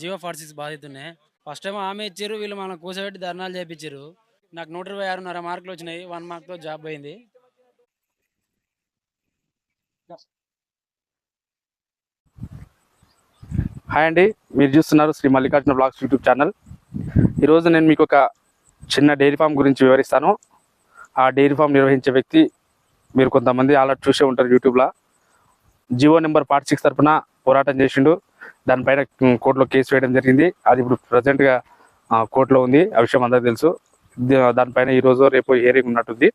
Jio 46 బాధితున్నే. First time హామీ ఇచ్చిర్రు. వీళ్ళు మనల్ని కూర్చోబెట్టి ధర్నాలు చేపిచ్చిర్రు. నాకు 126.5 మార్కులు వచ్చినాయి. 1 మార్క్‌తో జాబ్ పోయింది. హాయ్ అండి, మీరు చూస్తున్నారు Shri Mallikarjuna blogs YouTube channel. ఈరోజు నేను మీకు ఒక చిన్న డైరీ ఫామ్ గురించి వివరిస్తాను. ఆ డైరీ ఫామ్ నిర్వహించే వ్యక్తి మీరు కొంతమంది ఆల్రెడీ చూసే ఉంటారు యూట్యూబ్లో. జియో నెంబర్ 46 తరఫున పోరాటం చేసిండు. దానిపైన కోర్టులో కేసు వేయడం జరిగింది. అది ఇప్పుడు ప్రజెంట్గా కోర్టులో ఉంది. ఆ విషయం అందరికీ తెలుసు. దానిపైన ఈరోజు రేపు హియరింగ్ ఉన్నట్టుంది.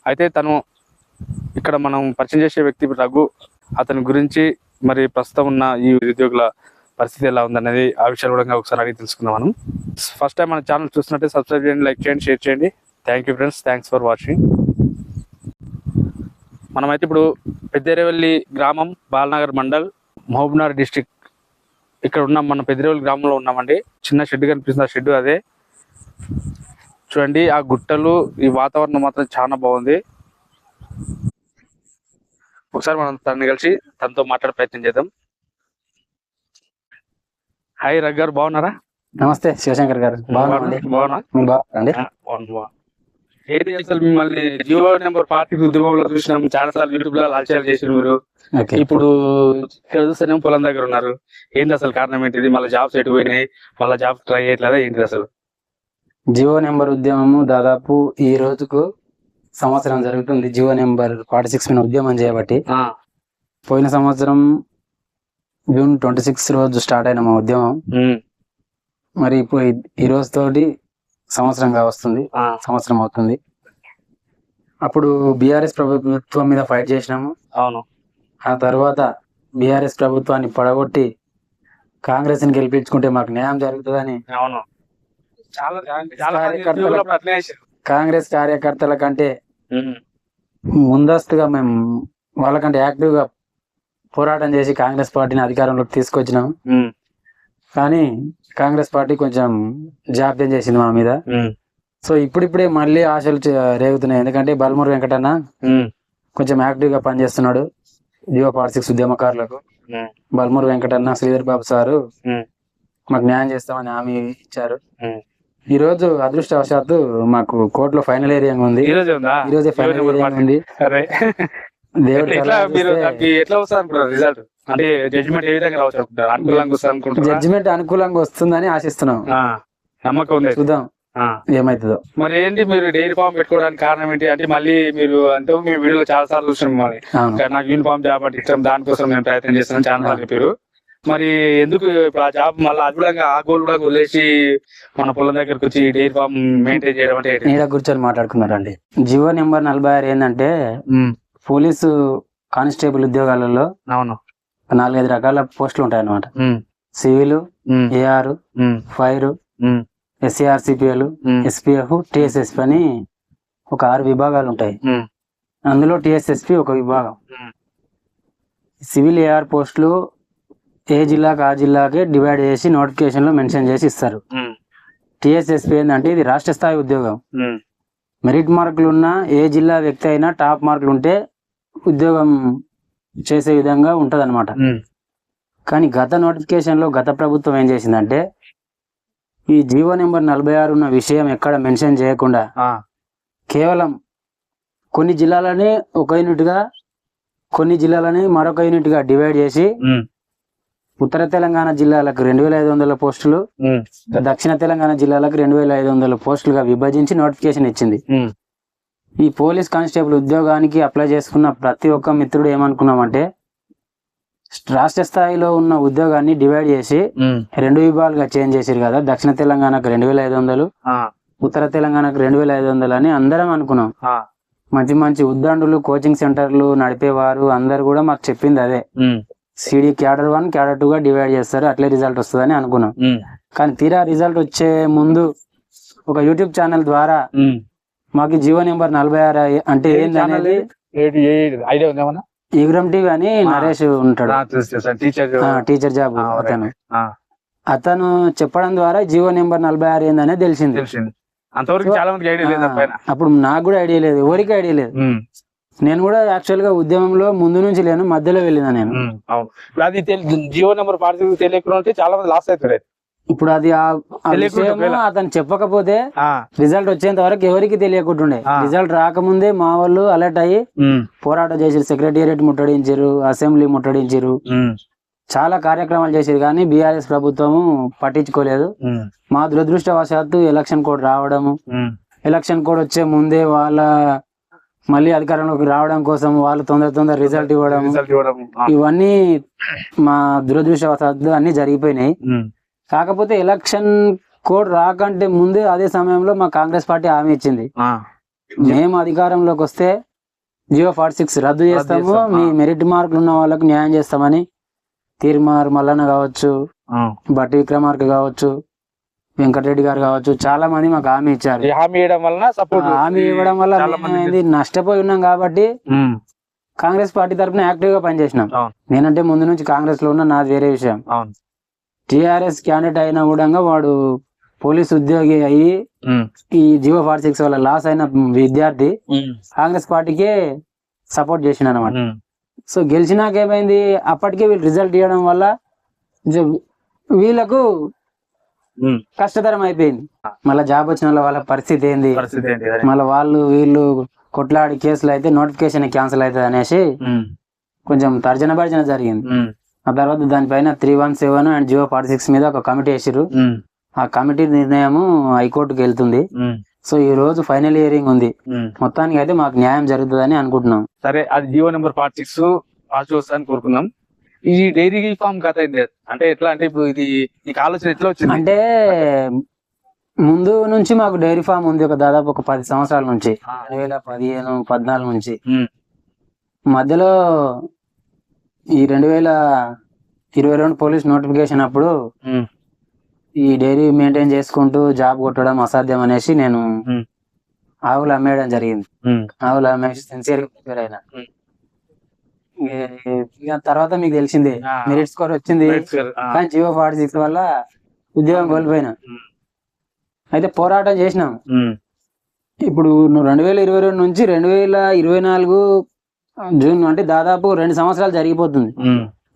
అయితే తను ఇక్కడ మనం పరిచయం చేసే వ్యక్తి రఘు. అతని గురించి మరి ప్రస్తుతం ఉన్న ఈ ఉద్యోగుల పరిస్థితి ఎలా ఉందనేది ఆ విషయాలు కూడా ఒకసారి అడిగి తెలుసుకుందాం. మనం ఫస్ట్ టైం మన ఛానల్ చూస్తున్నట్టే సబ్స్క్రైబ్ చేయండి, లైక్ చేయండి, షేర్ చేయండి. Thank you friends, thanks for watching. మనమైతే ఇప్పుడు పెద్దేరేవల్లి గ్రామం, బాలనగర్ మండల్, మహబూబ్నగర్ డిస్టిక్ ఇక్కడ ఉన్నాం. మన పెద్దేరేవల్లి గ్రామంలో ఉన్నామండి. చిన్న షెడ్ కనిపిస్తుంది, ఆ షెడ్ అదే. చూడండి ఆ గుట్టలు, ఈ వాతావరణం మాత్రం చాలా బాగుంది. ఒకసారి మనం తనని కలిసి తనతో మాట్లాడే ప్రయత్నం చేద్దాం. హాయ్ రఘు గారు, బాగున్నారా? నమస్తే శివశంకర్ గారు. ఏది అసలు మిమ్మల్ని జియో నెంబర్ 46 ఉద్యోగంలో చూసినాం. చాలా సార్లు యూట్యూబ్ లో లాంచ్ చేసిన మీరు ఇప్పుడు చూస్తేనే పొలం దగ్గర ఉన్నారు. ఏంటి అసలు కారణం ఏంటిది? మళ్ళీ జాబ్స్ ఎటు పోయినాయి? మళ్ళీ జాబ్ ట్రై చేయట్లేదా ఏంటి అసలు? జియో నెంబర్ ఉద్యమము దాదాపు ఈ రోజుకు సంవత్సరం జరుగుతుంది. జియో నెంబర్ 46 మీద ఉద్యమం చేయబట్టి పోయిన సంవత్సరం జూన్ 26 రోజు స్టార్ట్ అయిన మా ఉద్యమం మరి ఇప్పుడు ఈ రోజు తోటి సంవత్సరంగా వస్తుంది, సంవత్సరం అవుతుంది. అప్పుడు బీఆర్ఎస్ ప్రభుత్వం మీద ఫైట్ చేసినాము. అవును. ఆ తర్వాత బీఆర్ఎస్ ప్రభుత్వాన్ని పడగొట్టి కాంగ్రెస్ ని గెలిపించుకుంటే మాకు న్యాయం జరుగుతుందని అవును కాంగ్రెస్ కార్యకర్తల కంటే ముందస్తుగా మేము వాళ్ళకంటే యాక్టివ్ గా పోరాటం చేసి కాంగ్రెస్ పార్టీని అధికారంలోకి తీసుకొచ్చినాం. కానీ కాంగ్రెస్ పార్టీ కొంచెం జాప్యం చేసింది మా మీద. సో ఇప్పుడిప్పుడే మళ్ళీ ఆశలు రేగుతున్నాయి. ఎందుకంటే బల్మూరు వెంకటన్న కొంచెం యాక్టివ్ గా పనిచేస్తున్నాడు జియో 46 ఉద్యమకారులకు. బల్మూరు వెంకటన్న, శ్రీధర్ బాబు సారు మాకు న్యాయం చేస్తామని హామీ ఇచ్చారు. ఈ రోజు అదృష్టవశాత్తు మాకు కోర్టులో ఫైనల్ ఏరియంగ్ ఉంది. ఈ రోజే ఫైనల్ ఏరియంగ్ ఉంది. జడ్జిమెంట్ అనుకూలంగా వస్తుందని ఆశిస్తున్నాం. నమ్మకం ఉంది. చూద్దాం ఏమైతుందో. మరి ఏంటి మీరు డైరీ ఫామ్ పెట్టుకోవడానికి కారణం ఏంటి? అంటే మళ్ళీ మీరు అంటే మీ వీడియోలో చాలా సార్లు చూస్తున్నాం. నాకు యూనిఫామ్ జాబ్ అంటే ఇష్టం, దానికోసం నేను ప్రయత్నం చేస్తున్నాను చాలా సార్లు చెప్పారు. మరి ఎందుకు ఇప్పుడు ఆ జాబ్ మళ్ళీ అద్భుతంగా ఆ గోల్ కూడా వదిలేసి మన పొలం దగ్గరకు వచ్చి డైరీ ఫామ్ మెయింటైన్ చేయడం అంటే నీడ కూర్చొని మాట్లాడుకున్నారండి. జియో నెంబర్ 46 ఏంటంటే పోలీసు కానిస్టేబుల్ ఉద్యోగాలలో 4-5 రకాల పోస్టులు ఉంటాయి అన్నమాట. Civil, AR, fire, SCRCPL, SPF, TSSP అని ఒక 6 విభాగాలు ఉంటాయి. అందులో టిఎస్ఎస్పి ఒక విభాగం. సివిల్, ఏఆర్ పోస్టులు ఏ జిల్లాకి ఆ జిల్లాకి డివైడ్ చేసి నోటిఫికేషన్ లో మెన్షన్ చేసి ఇస్తారు. టిఎస్ఎస్పి ఏంటంటే ఇది రాష్ట్ర స్థాయి ఉద్యోగం. మెరిట్ మార్కులు ఉన్న ఏ జిల్లా వ్యక్తి అయినా టాప్ మార్కులు ఉంటే ఉద్యోగం చేసే విధంగా ఉంటది అనమాట. కానీ గత నోటిఫికేషన్ లో గత ప్రభుత్వం ఏం చేసిందంటే ఈ జియో నెంబర్ 46 ఉన్న విషయం ఎక్కడ మెన్షన్ చేయకుండా కేవలం కొన్ని జిల్లాలని ఒక యూనిట్ గా, కొన్ని జిల్లాలని మరొక యూనిట్ గా డివైడ్ చేసి ఉత్తర తెలంగాణ జిల్లాలకు 2500 పోస్టులు, దక్షిణ తెలంగాణ జిల్లాలకు 2500 పోస్టులుగా విభజించి నోటిఫికేషన్ ఇచ్చింది. ఈ పోలీస్ కానిస్టేబుల్ ఉద్యోగానికి అప్లై చేసుకున్న ప్రతి ఒక్క మిత్రుడు ఏమనుకున్నామంటే రాష్ట్ర స్థాయిలో ఉన్న ఉద్యోగాన్ని డివైడ్ చేసి 2 విభాగాలుగా చేంజ్ చేసారు కదా. దక్షిణ తెలంగాణకు 2500, ఉత్తర తెలంగాణకు 2500 అని అందరం అనుకున్నాం. మంచి మంచి ఉద్దండులు, కోచింగ్ సెంటర్లు నడిపేవారు అందరు కూడా మాకు చెప్పింది అదే. సిడి క్యాడర్ 1, క్యాడర్ 2 గా డివైడ్ చేస్తారు, అట్లే రిజల్ట్ వస్తుందని అనుకున్నాం. కానీ తీరా రిజల్ట్ వచ్చే ముందు ఒక యూట్యూబ్ ఛానల్ ద్వారా మాకు జియో నెంబర్ 46 అంటే ఏంది అనేది ఈగురం టీవీ అని నరేష్ ఉంటాడు, టీచర్ జాబ్ అతను చెప్పడం ద్వారా జియో నెంబర్ 46 ఏందనే తెలిసింది. అంతవరకు చాలా మందికి ఐడియా లేదు. అప్పుడు నాకు కూడా ఐడియా లేదు, ఎవరికి ఐడియా లేదు. నేను కూడా యాక్చువల్ గా ఉద్యమంలో ముందు నుంచి లేను, మధ్యలో వెళ్ళినా నేను. అవును. ఇప్పుడు అది జియో నెంబర్ 46 తెలియకుండా ఉంటే చాలా మంది లాస్ అవుతారు. ఇప్పుడు అది ఆ విషయము అతను చెప్పకపోతే రిజల్ట్ వచ్చేంత వరకు ఎవరికి తెలియకుంటుండే. రిజల్ట్ రాకముందే మా వాళ్ళు అలర్ట్ అయ్యి పోరాటం చేసారు, సెక్రటేరియట్ ముట్టడించారు, అసెంబ్లీ ముట్టడించారు, చాలా కార్యక్రమాలు చేశారు. కానీ బీఆర్ఎస్ ప్రభుత్వము పట్టించుకోలేదు. మా దురదృష్టవశాత్తు ఎలక్షన్ కోడ్ రావడము, ఎలక్షన్ కోడ్ వచ్చే ముందే వాళ్ళ మళ్ళీ అధికారంలోకి రావడం కోసం వాళ్ళు తొందర రిజల్ట్ ఇవ్వడం, ఇవన్నీ మా దురదృష్టవశాత్తు అన్ని జరిగిపోయినాయి. కాకపోతే ఎలక్షన్ కోడ్ రాకంటే ముందే అదే సమయంలో మా కాంగ్రెస్ పార్టీ హామీ ఇచ్చింది, మేము అధికారంలోకి వస్తే జియో 46 రద్దు చేస్తాము, మీ మెరిట్ మార్కులు ఉన్న వాళ్ళకు న్యాయం చేస్తామని తీర్మార్ మల్లన్న కావచ్చు, బట్టి విక్రమార్క కావచ్చు, వెంకటరెడ్డి గారు కావచ్చు, చాలా మంది మాకు హామీ ఇచ్చారు. హామీ ఇవ్వడం వల్ల ఏంది నష్టపోయి ఉన్నాం. కాబట్టి కాంగ్రెస్ పార్టీ తరఫున యాక్టివ్ గా పనిచేసినాం. నేనంటే ముందు నుంచి కాంగ్రెస్ లో ఉన్న నాది వేరే విషయం. టిఆర్ఎస్ క్యాండిడేట్ అయినా కూడా వాడు పోలీస్ ఉద్యోగి అయ్యి ఈ జియో 46 వల్ల లాస్ అయిన విద్యార్థి కాంగ్రెస్ పార్టీకే సపోర్ట్ చేసిన అనమాట. సో గెలిచినాకేమైంది, అప్పటికే వీళ్ళు రిజల్ట్ ఇవ్వడం వల్ల వీళ్ళకు కష్టతరం అయిపోయింది. మళ్ళీ జాబ్ వచ్చిన వాళ్ళ పరిస్థితి ఏంది, మళ్ళీ వాళ్ళు వీళ్ళు కొట్లాడి కేసులు అయితే నోటిఫికేషన్ క్యాన్సిల్ అవుతుంది అనేసి కొంచెం తర్జన భర్జన జరిగింది. ఆ తర్వాత దానిపైన 317 అండ్ జియో 46 మీద ఒక కమిటీ వేసారు. ఆ కమిటీ నిర్ణయం హైకోర్టుకి వెళ్తుంది. సో ఈ రోజు ఫైనల్ హియరింగ్ ఉంది. మొత్తానికి అయితే మాకు న్యాయం జరుగుతుందని అనుకుంటున్నాం. సరే, అది జియో నెంబర్ 46 పాస్ వస్తుందని కోరుకుందాం. ఈ డైరీ ఫామ్ కథ అంటే ఎట్లా, అంటే ఇప్పుడు ఇది నీకు ఆలోచన ఎట్లా వచ్చింది? అంటే ముందు నుంచి మాకు డైరీ ఫామ్ ఉంది, దాదాపు ఒక 10 సంవత్సరాల నుంచి, 2015-14 నుంచి. మధ్యలో ఈ 2022 పోలీస్ నోటిఫికేషన్ అప్పుడు ఈ డైరీ మెయింటైన్ చేసుకుంటూ జాబ్ కొట్టడం అసాధ్యం అనేసి నేను ఆవులు అమ్మేయడం జరిగింది. ఆవులు అమ్మేసి సిన్సియర్గా ప్రిపేర్ అయినా. తర్వాత మీకు తెలిసిందే, మెరిట్ స్కోర్ వచ్చింది, కానీ జియో 46 వల్ల ఉద్యోగం కోల్పోయినా. అయితే పోరాటం చేసినాం. ఇప్పుడు 2022 నుంచి 2024 జూన్, అంటే దాదాపు 2 సంవత్సరాలు జరిగిపోతుంది.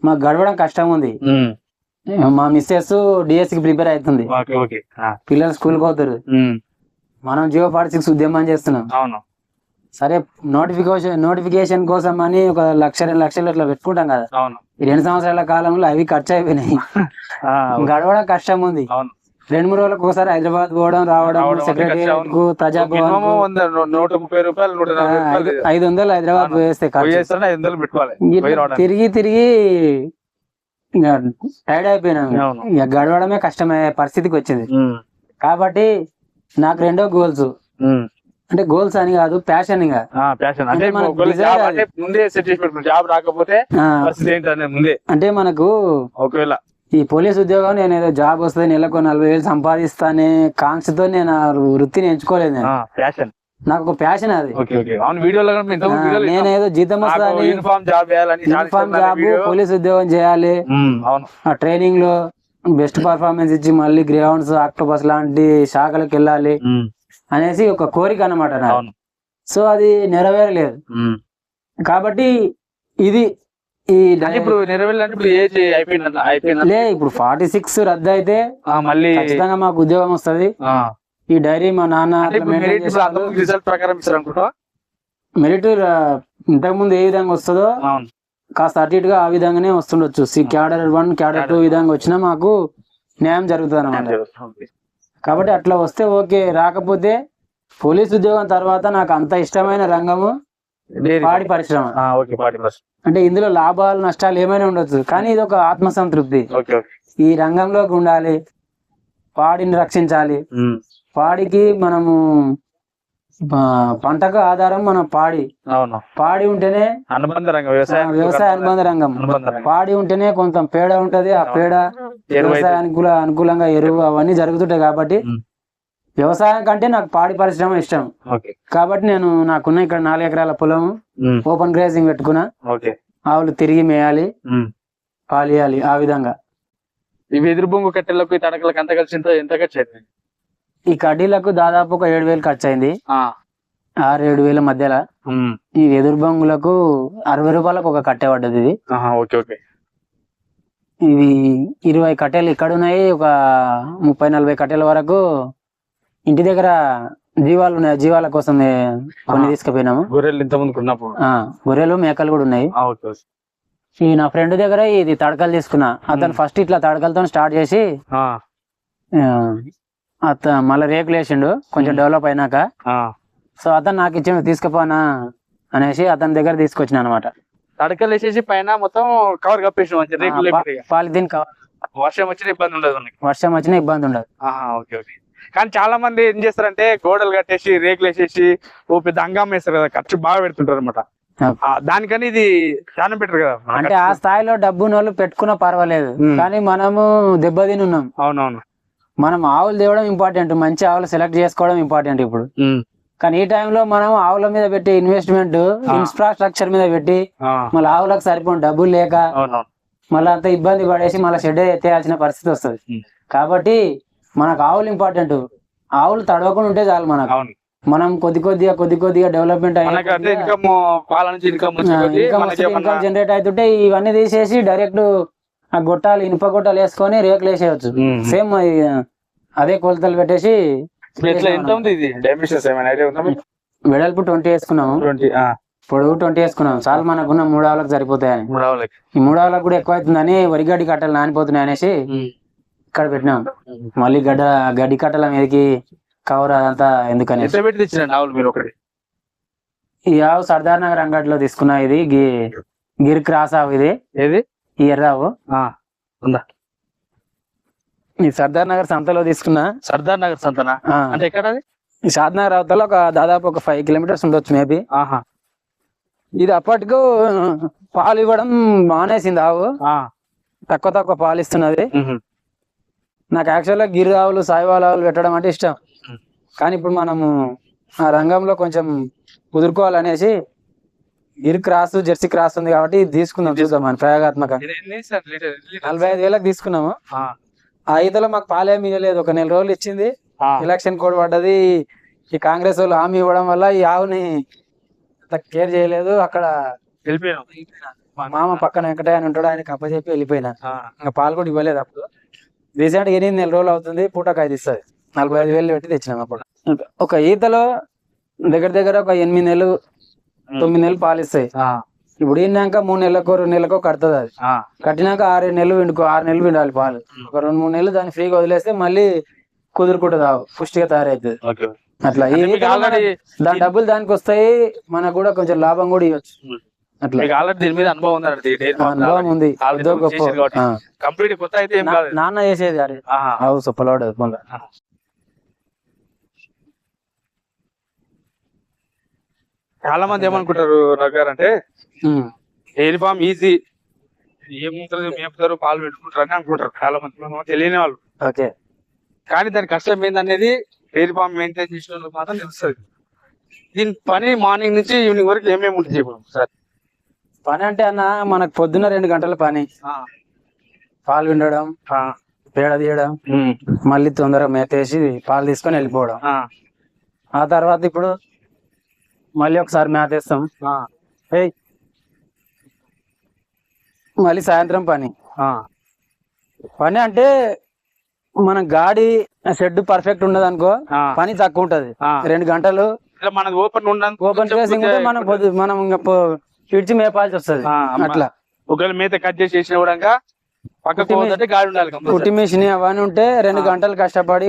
మాకు గడవడం కష్టం ఉంది. మా మిస్సెస్ డిఎస్సికి ప్రిపేర్ అవుతుంది, పిల్లలు స్కూల్కి పోతారు, మనం జియో 46 ఉద్యమం చేస్తున్నాం. సరే, నోటిఫికేషన్ కోసం అని 1-2 లక్షలు ఇట్లా పెట్టుకుంటాం కదా. ఈ 2 సంవత్సరాల కాలంలో అవి ఖర్చు అయిపోయినాయి. గడవడం కష్టం ఉంది. 2-3 రోజులకు ఒకసారి హైదరాబాద్ పోవడం రావడం, సెక్రటేరియట్ కు, ప్రజాభవన్ 500 హైదరాబాద్ పోయేస్తే తిరిగి ఇంకా టైర్డ్ అయిపోయినాం. ఇక గడవడమే కష్టమయ్యే పరిస్థితికి వచ్చింది. కాబట్టి నాకు 2 గోల్స్, అంటే గోల్స్ అని కాదు, ప్యాషన్. అంటే మనకు ఒకవేళ ఈ పోలీస్ ఉద్యోగం నేను ఏదో జాబ్ వస్తుంది, నెలకు 40,000 సంపాదిస్తానే కాంక్షతో నేను ఆ వృత్తిని ఎంచుకోలేదు. నేను నాకు ఒక ప్యాషన్ అది. నేనేదో జీతం వస్తుంది, యూనిఫామ్ జాబ్, పోలీస్ ఉద్యోగం చేయాలి, ఆ ట్రైనింగ్ లో బెస్ట్ పర్ఫార్మెన్స్ ఇచ్చి మళ్ళీ గ్రౌండ్స్, ఆక్టోపస్ లాంటి శాఖలకు వెళ్ళాలి అనేసి ఒక కోరిక అన్నమాట నాకు. సో అది నెరవేరలేదు. కాబట్టి ఇది ఇప్పుడు ఇప్పుడు 46 రద్దు అయితే మళ్ళీ ఖచ్చితంగా మాకు ఉద్యోగం వస్తుంది. ఈ డైరీ మా నాన్న మెరిట్ ఇంతకు ముందు ఏ విధంగా వస్తుందో కాస్త అటు ఇటుగా ఆ విధంగానే వస్తుండొచ్చు. క్యాడర్ 1, క్యాడర్ 2 విధంగా వచ్చినా మాకు న్యాయం జరుగుతుంది అన్నమాట. కాబట్టి అట్లా వస్తే ఓకే. రాకపోతే పోలీస్ ఉద్యోగం తర్వాత నాకు అంత ఇష్టమైన రంగము పాడి పరిశ్రమ. అంటే ఇందులో లాభాలు నష్టాలు ఏమైనా ఉండొచ్చు, కానీ ఇది ఒక ఆత్మసంతృప్తి. ఈ రంగంలోకి ఉండాలి, పాడిని రక్షించాలి. పాడికి మనము పంటకు ఆధారం మన పాడి. పాడి ఉంటేనే వ్యవసాయ అనుబంధ రంగం. పాడి ఉంటేనే కొంత పేడ ఉంటది, ఆ పేడ వ్యవసాయ అనుకూలంగా ఎరువు అవన్నీ జరుగుతుంటాయి. కాబట్టి వ్యవసాయం కంటే నాకు పాడి పరిశ్రమ ఇష్టం. కాబట్టి నేను నాకున్న ఇక్కడ 4 ఎకరాల పొలం ఓపెన్ గ్రేజింగ్ పెట్టుకున్నా. ఆవులు తిరిగి మేయాలి, పాలియాలి. ఆ విధంగా ఇవి ఎదురు బొంగు కట్టెలకు, తడకలకు అంత కలిసి ఎంత ఖర్చు అయింది? ఈ కడ్డీలకు దాదాపు ఒక 7,000 ఖర్చు అయింది. 6-7 వేల మధ్యలో. ఈ వెదురు బంగులకు 60 రూపాయలకు ఒక కట్టె పడ్డది. ఇది ఓకే ఓకే. ఇవి 20 కట్టెలు ఇక్కడ ఉన్నాయి. ఒక 30-40 కట్టెల వరకు ఇంటి దగ్గర జీవాలు ఉన్నాయి. జీవాల కోసం కొన్ని తీసుకుపోయినాము. గొర్రెలు ఇంత ముందుకు ఉన్నప్పుడు గొర్రెలు మేకలు కూడా ఉన్నాయి. ఈ నా ఫ్రెండ్ దగ్గర ఇది తడకలు తీసుకున్నా. అతను ఫస్ట్ ఇట్లా తడకలతో స్టార్ట్ చేసి మళ్ళీ రేకులు వేసిండు కొంచెం డెవలప్ అయినాక. సో అతను నాకు ఇచ్చిండు తీసుకుపోనా అనేసి అతని దగ్గర తీసుకొచ్చిన అనమాట. తడకలు వేసేసి పైన మొత్తం కవర్ కప్పేసిన పాలిథిన్ కవర్. వర్షం వచ్చిన ఇబ్బంది ఉండదు. వర్షం వచ్చినా ఇబ్బంది ఉండదు. Okay okay. కానీ చాలా మంది ఏం చేస్తారంటే గోడలు కట్టేసి రేకులు వేసేసి ఓ పెద్ద అంగం వేస్తారు కదా, ఖర్చు బాగా పెడుతుంటారు అనమాట. దానికని ఇది చాలా బెటర్ కదా. అంటే ఆ స్థాయిలో డబ్బున్న వాళ్ళు పెట్టుకున్నా పర్వాలేదు, కానీ మనము దెబ్బతిని ఉన్నాం. అవునవును. మనం ఆవులు తేవడం ఇంపార్టెంట్, మంచి ఆవులు సెలెక్ట్ చేసుకోవడం ఇంపార్టెంట్ ఇప్పుడు. కానీ ఈ టైంలో మనం ఆవుల మీద పెట్టి ఇన్వెస్ట్మెంట్ ఇన్ఫ్రాస్ట్రక్చర్ మీద పెట్టి మళ్ళీ ఆవులకు సరిపోయిన డబ్బులు లేక మళ్ళీ అంత ఇబ్బంది పడేసి మళ్ళీ షెడ్ ఎత్తేయాల్సిన పరిస్థితి వస్తుంది. కాబట్టి మనకు ఆవులు ఇంపార్టెంట్. ఆవులు తడవకుండా ఉంటే చాలు మనకు. మనం కొద్ది కొద్దిగా డెవలప్మెంట్ ఇన్కమ్ జనరేట్ అవుతుంటే ఇవన్నీ తీసేసి డైరెక్ట్ ఆ గొట్టాలు ఇనుప గొట్టాలు వేసుకొని రేకులు వేసేయచ్చు. సేమ్ అదే కొలతలు పెట్టేసి వెడల్పు 20 వేసుకున్నాము, పొడవు 20 వేసుకున్నాం. చాలు మనకున్న 3 ఆవులకు సరిపోతాయని. ఈ 3 ఆవులకు కూడా ఎక్కువ అవుతుందని వరిగడ్డి కట్టలు నానిపోతున్నాయి అనేసి ఇక్కడ పెట్టినాం. మళ్ళీ గడ్డి కట్టల మీదకి కవర్ అదంతా ఎందుకని. ఈ ఆవు సర్దార్ నగర్ అంగడిలో తీసుకున్నా. ఇది గిర్ క్రాస్ ఆవు. ఇది ఏది ఈ ఎర్రావు ఈ సర్దార్ నగర్ సంతలో తీసుకున్నా. సర్దార్ నగర్ సంతనా అంటే ఎక్కడ? ఈ షాద్నగర్ అవతల దాదాపు ఒక 5 కిలోమీటర్స్ ఉండొచ్చు మేబీ. ఇది అప్పటికు పాలు ఇవ్వడం మానేసింది ఆవు. తక్కువ పాలు ఇస్తున్నది. నాకు యాక్చువల్గా గిర్ ఆవులు సాయివాల్ ఆవులు పెట్టడం అంటే ఇష్టం, కానీ ఇప్పుడు మనము ఆ రంగంలో కొంచెం కుదురుకోవాలనేసి గిర్ క్రాస్ జెర్సీ క్రాస్ ఉంది కాబట్టి ఇది తీసుకుందాం, చూద్దామని ప్రయోగాత్మకంగా. 45,000కి తీసుకున్నాము. ఆ ఈతలో మాకు పాలేమి ఇవ్వలేదు. ఒక 4 రోజులు ఇచ్చింది. ఎలక్షన్ కోడ్ పడ్డది. ఈ కాంగ్రెస్ వాళ్ళు హామీ ఇవ్వడం వల్ల ఈ ఆవుని కేర్ చేయలేదు. అక్కడ వెళ్ళిపోయినా. మా మామ పక్కన వెంకటయ్య అని ఉంటాడు, ఆయనకి అప్పచెప్పి వెళ్ళిపోయినా. ఇంకా పాలు కూడా ఇవ్వలేదు. అప్పుడు రీసెంట్ 8 రోజులు అవుతుంది. పూటకు 5 ఇస్తుంది. 45,000 పెట్టి తెచ్చినాం. అప్పుడు ఒక ఈతలో దగ్గర ఒక 8 నెలలు 9 నెలలు పాలు ఇస్తాయి. ఇప్పుడు ఈనాక 3 నెలలకు 2 నెలలకు కడుతుంది. అది కట్టినాక 6 నెలలు పిండుకో, 6 నెలలు పిండాలి పాలు. ఒక 2-3 నెలలు దాన్ని ఫ్రీగా వదిలేస్తే మళ్ళీ కుదురుకుంటుంది, పుష్టిగా తయారవుతుంది. అట్లా దాని డబ్బులు దానికి వస్తాయి, మనకు కూడా కొంచెం లాభం కూడా ఇవ్వచ్చు. అట్లా అనుభవం ఉంది. నాన్న చేసేది అది ఆవు సొప్పలాడు. చాలా మంది ఏమనుకుంటారు రఘుగారు అంటే డైరీ ఫామ్ ఈజీ, ఏముంటారు మేపుతారు పాలు పెట్టుకుంటారు అని అనుకుంటారు చాలా మంది తెలియని వాళ్ళు. ఓకే. కానీ దాని కష్టం ఏందనేది డైరీ ఫామ్ మెయింటైన్ చేసిన వాళ్ళకి మాత్రం తెలుస్తుంది. దీని పని మార్నింగ్ నుంచి ఈవినింగ్ వరకు ఏమేమి ఉంటుంది సార్? పని అంటే అన్న మనకు పొద్దున్న 2 గంటల పని. పాలు పిండడం, పేడ తీయడం, మళ్ళీ తొందరగా మేతేసి పాలు తీసుకొని వెళ్ళిపోవడం. ఆ తర్వాత ఇప్పుడు మళ్ళీ ఒకసారి మేతేస్తాం, మళ్ళీ సాయంత్రం పని. పని అంటే మన గాడి షెడ్ పర్ఫెక్ట్ ఉండదు అనుకో, పని తక్కువ ఉంటది. 2 గంటలు ఓపెన్ స్పేసింగ్ ఉంటే మనం పిడిచి మేపాల్సి వస్తుంది. అట్లా ఒకవేళ మేత కట్ చేసి కూడా కుట్టి మిషన్ అవన్నీ ఉంటే 2 గంటలు కష్టపడి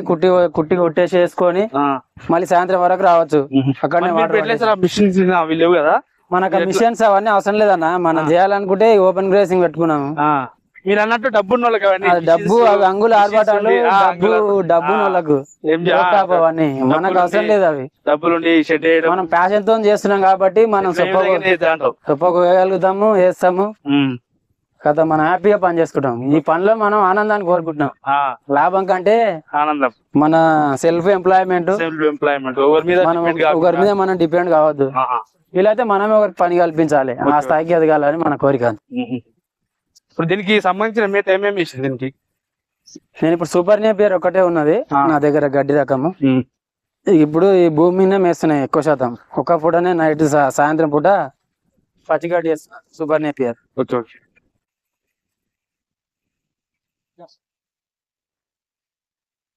కుట్టి కొట్టేసి వేసుకొని మళ్ళీ సాయంత్రం వరకు రావచ్చు. అక్కడనే కదా మనకు మిషన్స్ అవన్నీ అవసరం లేదన్న. మనం చేయాలనుకుంటే ఓపెన్ గ్రేసింగ్ పెట్టుకున్నాము. మీరు అన్నట్టు డబ్బు డబ్బు అవి అంగులు ఆర్భాటాలు డబ్బు వాళ్ళకు అవన్నీ మనకు అవసరం లేదు. అవి డబ్బులు మనం ప్యాషన్ తో చేస్తున్నాం కాబట్టి మనం చెప్పగలుగుతాము, వేస్తాము కదా. మనం హ్యాపీగా పని చేసుకుంటాం. ఈ పనిలో మనం ఆనందాన్ని కోరుకుంటున్నాం. లాభం కంటే ఆనందం. మన సెల్ఫ్ ఎంప్లాయ్మెంట్ ఒకరి మీద మనం డిపెండ్ కావద్దు. వీలైతే మనమే ఒకరికి పని కల్పించాలి, ఆ స్థాయికి ఎదగాలని మన కోరిక. ఇప్పుడు దీనికి సంబంధించిన మేత ఏమేమి ఇస్తుంది దీనికి? నేను ఇప్పుడు సూపర్ నేపియర్ ఒకటే ఉన్నది నా దగ్గర, గడ్డి రకము. ఇప్పుడు ఈ భూమి మీద మేస్తున్నాయి ఎక్కువ శాతం. ఒక పూటనే నైట్ సాయంత్రం పూట పచ్చిగడ్డి వేస్తున్నారు సూపర్ నేపియర్. Okay okay.